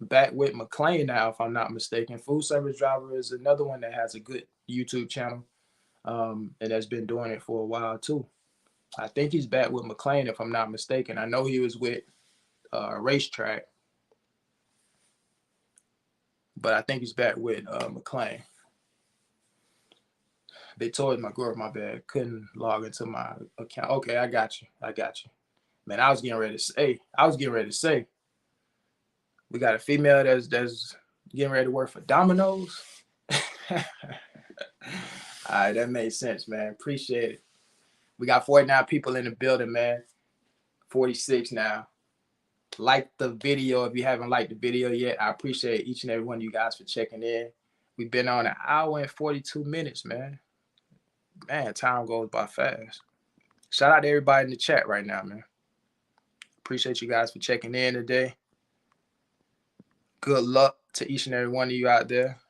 Speaker 1: back with McLean now, if I'm not mistaken. Food service driver is another one that has a good YouTube channel, and has been doing it for a while too. I think he's back with McLean, if I'm not mistaken. I know he was with Racetrack, but I think he's back with McLean. Victoria, my girl, my bad. Couldn't log into my account. Okay, I got you. Man, I was getting ready to say, we got a female that's getting ready to work for Domino's. All right, that made sense, man. Appreciate it. We got 49 people in the building, man. 46 now. Like the video if you haven't liked the video yet. I appreciate each and every one of you guys for checking in. We've been on 1 hour and 42 minutes, man. Man, time goes by fast. Shout out to everybody in the chat right now, man. Appreciate you guys for checking in today. Good luck to each and every one of you out there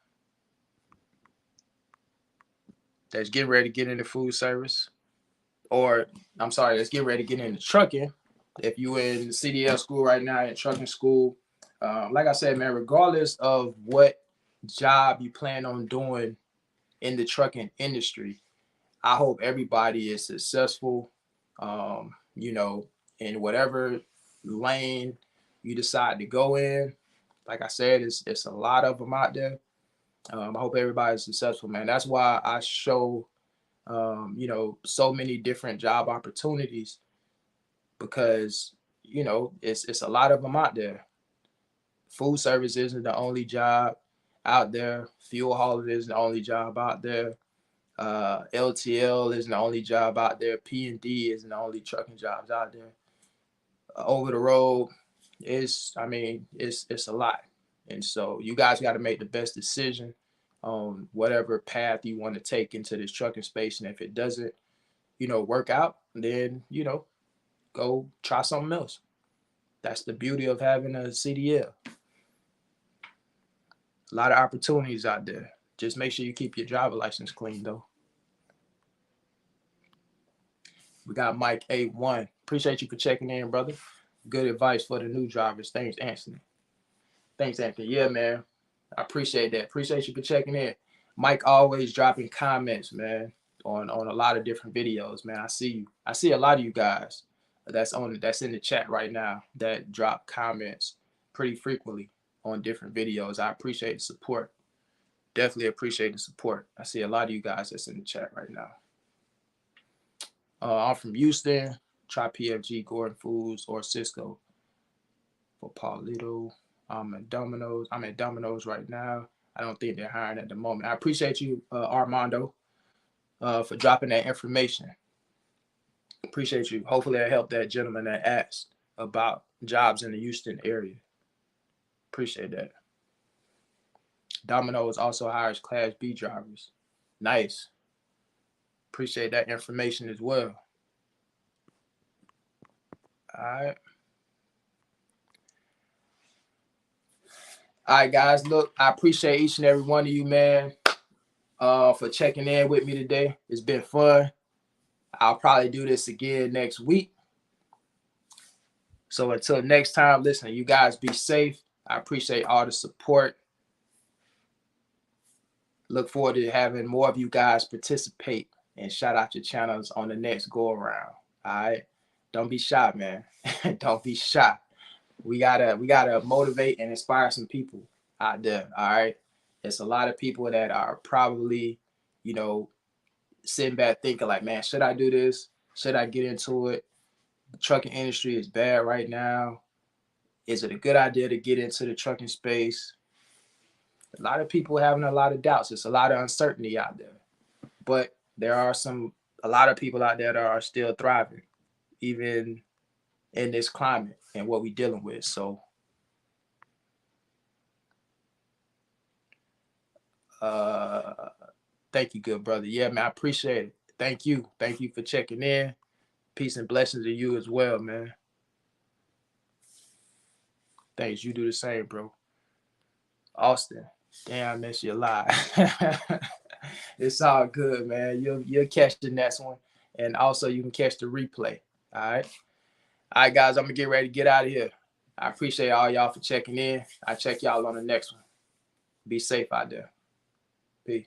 Speaker 1: that's getting ready to get into food service. Or, I'm sorry, that's getting ready to get into trucking. If you're in CDL school right now, in trucking school, like I said, man, regardless of what job you plan on doing in the trucking industry, I hope everybody is successful, you know, in whatever lane you decide to go in. Like I said, it's a lot of them out there. I hope everybody's successful, man. That's why I show, you know, so many different job opportunities, because, you know, it's a lot of them out there. Food service isn't the only job out there. Fuel hauler isn't the only job out there. LTL isn't the only job out there. P&D isn't the only trucking jobs out there. Over the road is, I mean, it's a lot. And so you guys got to make the best decision on whatever path you want to take into this trucking space. And if it doesn't, you know, work out, then, you know, go try something else. That's the beauty of having a CDL. A lot of opportunities out there. Just make sure you keep your driver license clean, though. We got Mike A1. Appreciate you for checking in, brother. Good advice for the new drivers. Thanks, Anthony. Yeah, man. I appreciate that. Appreciate you for checking in. Mike always dropping comments, man, on a lot of different videos, man. I see you. I see a lot of you guys that's in the chat right now that drop comments pretty frequently on different videos. I appreciate the support. Definitely appreciate the support. I see a lot of you guys that's in the chat right now. I'm from Houston. Try PFG, Gordon Foods, or Cisco. For Paulito, I'm at Domino's right now. I don't think they're hiring at the moment. I appreciate you, Armando, for dropping that information. Appreciate you. Hopefully I helped that gentleman that asked about jobs in the Houston area. Appreciate that. Domino's also hires Class B drivers. Nice. Appreciate that information as well. All right, guys. Look, I appreciate each and every one of you, man, for checking in with me today. It's been fun. I'll probably do this again next week. So until next time, listen, you guys be safe. I appreciate all the support. Look forward to having more of you guys participate and shout out your channels on the next go around. All right. Don't be shy, man. Don't be shy. We gotta motivate and inspire some people out there. All right. There's a lot of people that are probably, you know, sitting back thinking like, man, should I do this? Should I get into it? The trucking industry is bad right now. Is it a good idea to get into the trucking space? A lot of people having a lot of doubts. It's a lot of uncertainty out there. But there are a lot of people out there that are still thriving, even in this climate and what we're dealing with. So Thank you, good brother. Yeah, man, I appreciate it. Thank you for checking in. Peace and blessings to you as well, man. Thanks. You do the same, bro. Austin, damn, I miss you alive. It's all good, man. You'll catch the next one, and also you can catch the replay. All right, guys. I'm gonna get ready to get out of here. I appreciate all y'all for checking in. I'll check y'all on the next one. Be safe out there. Peace.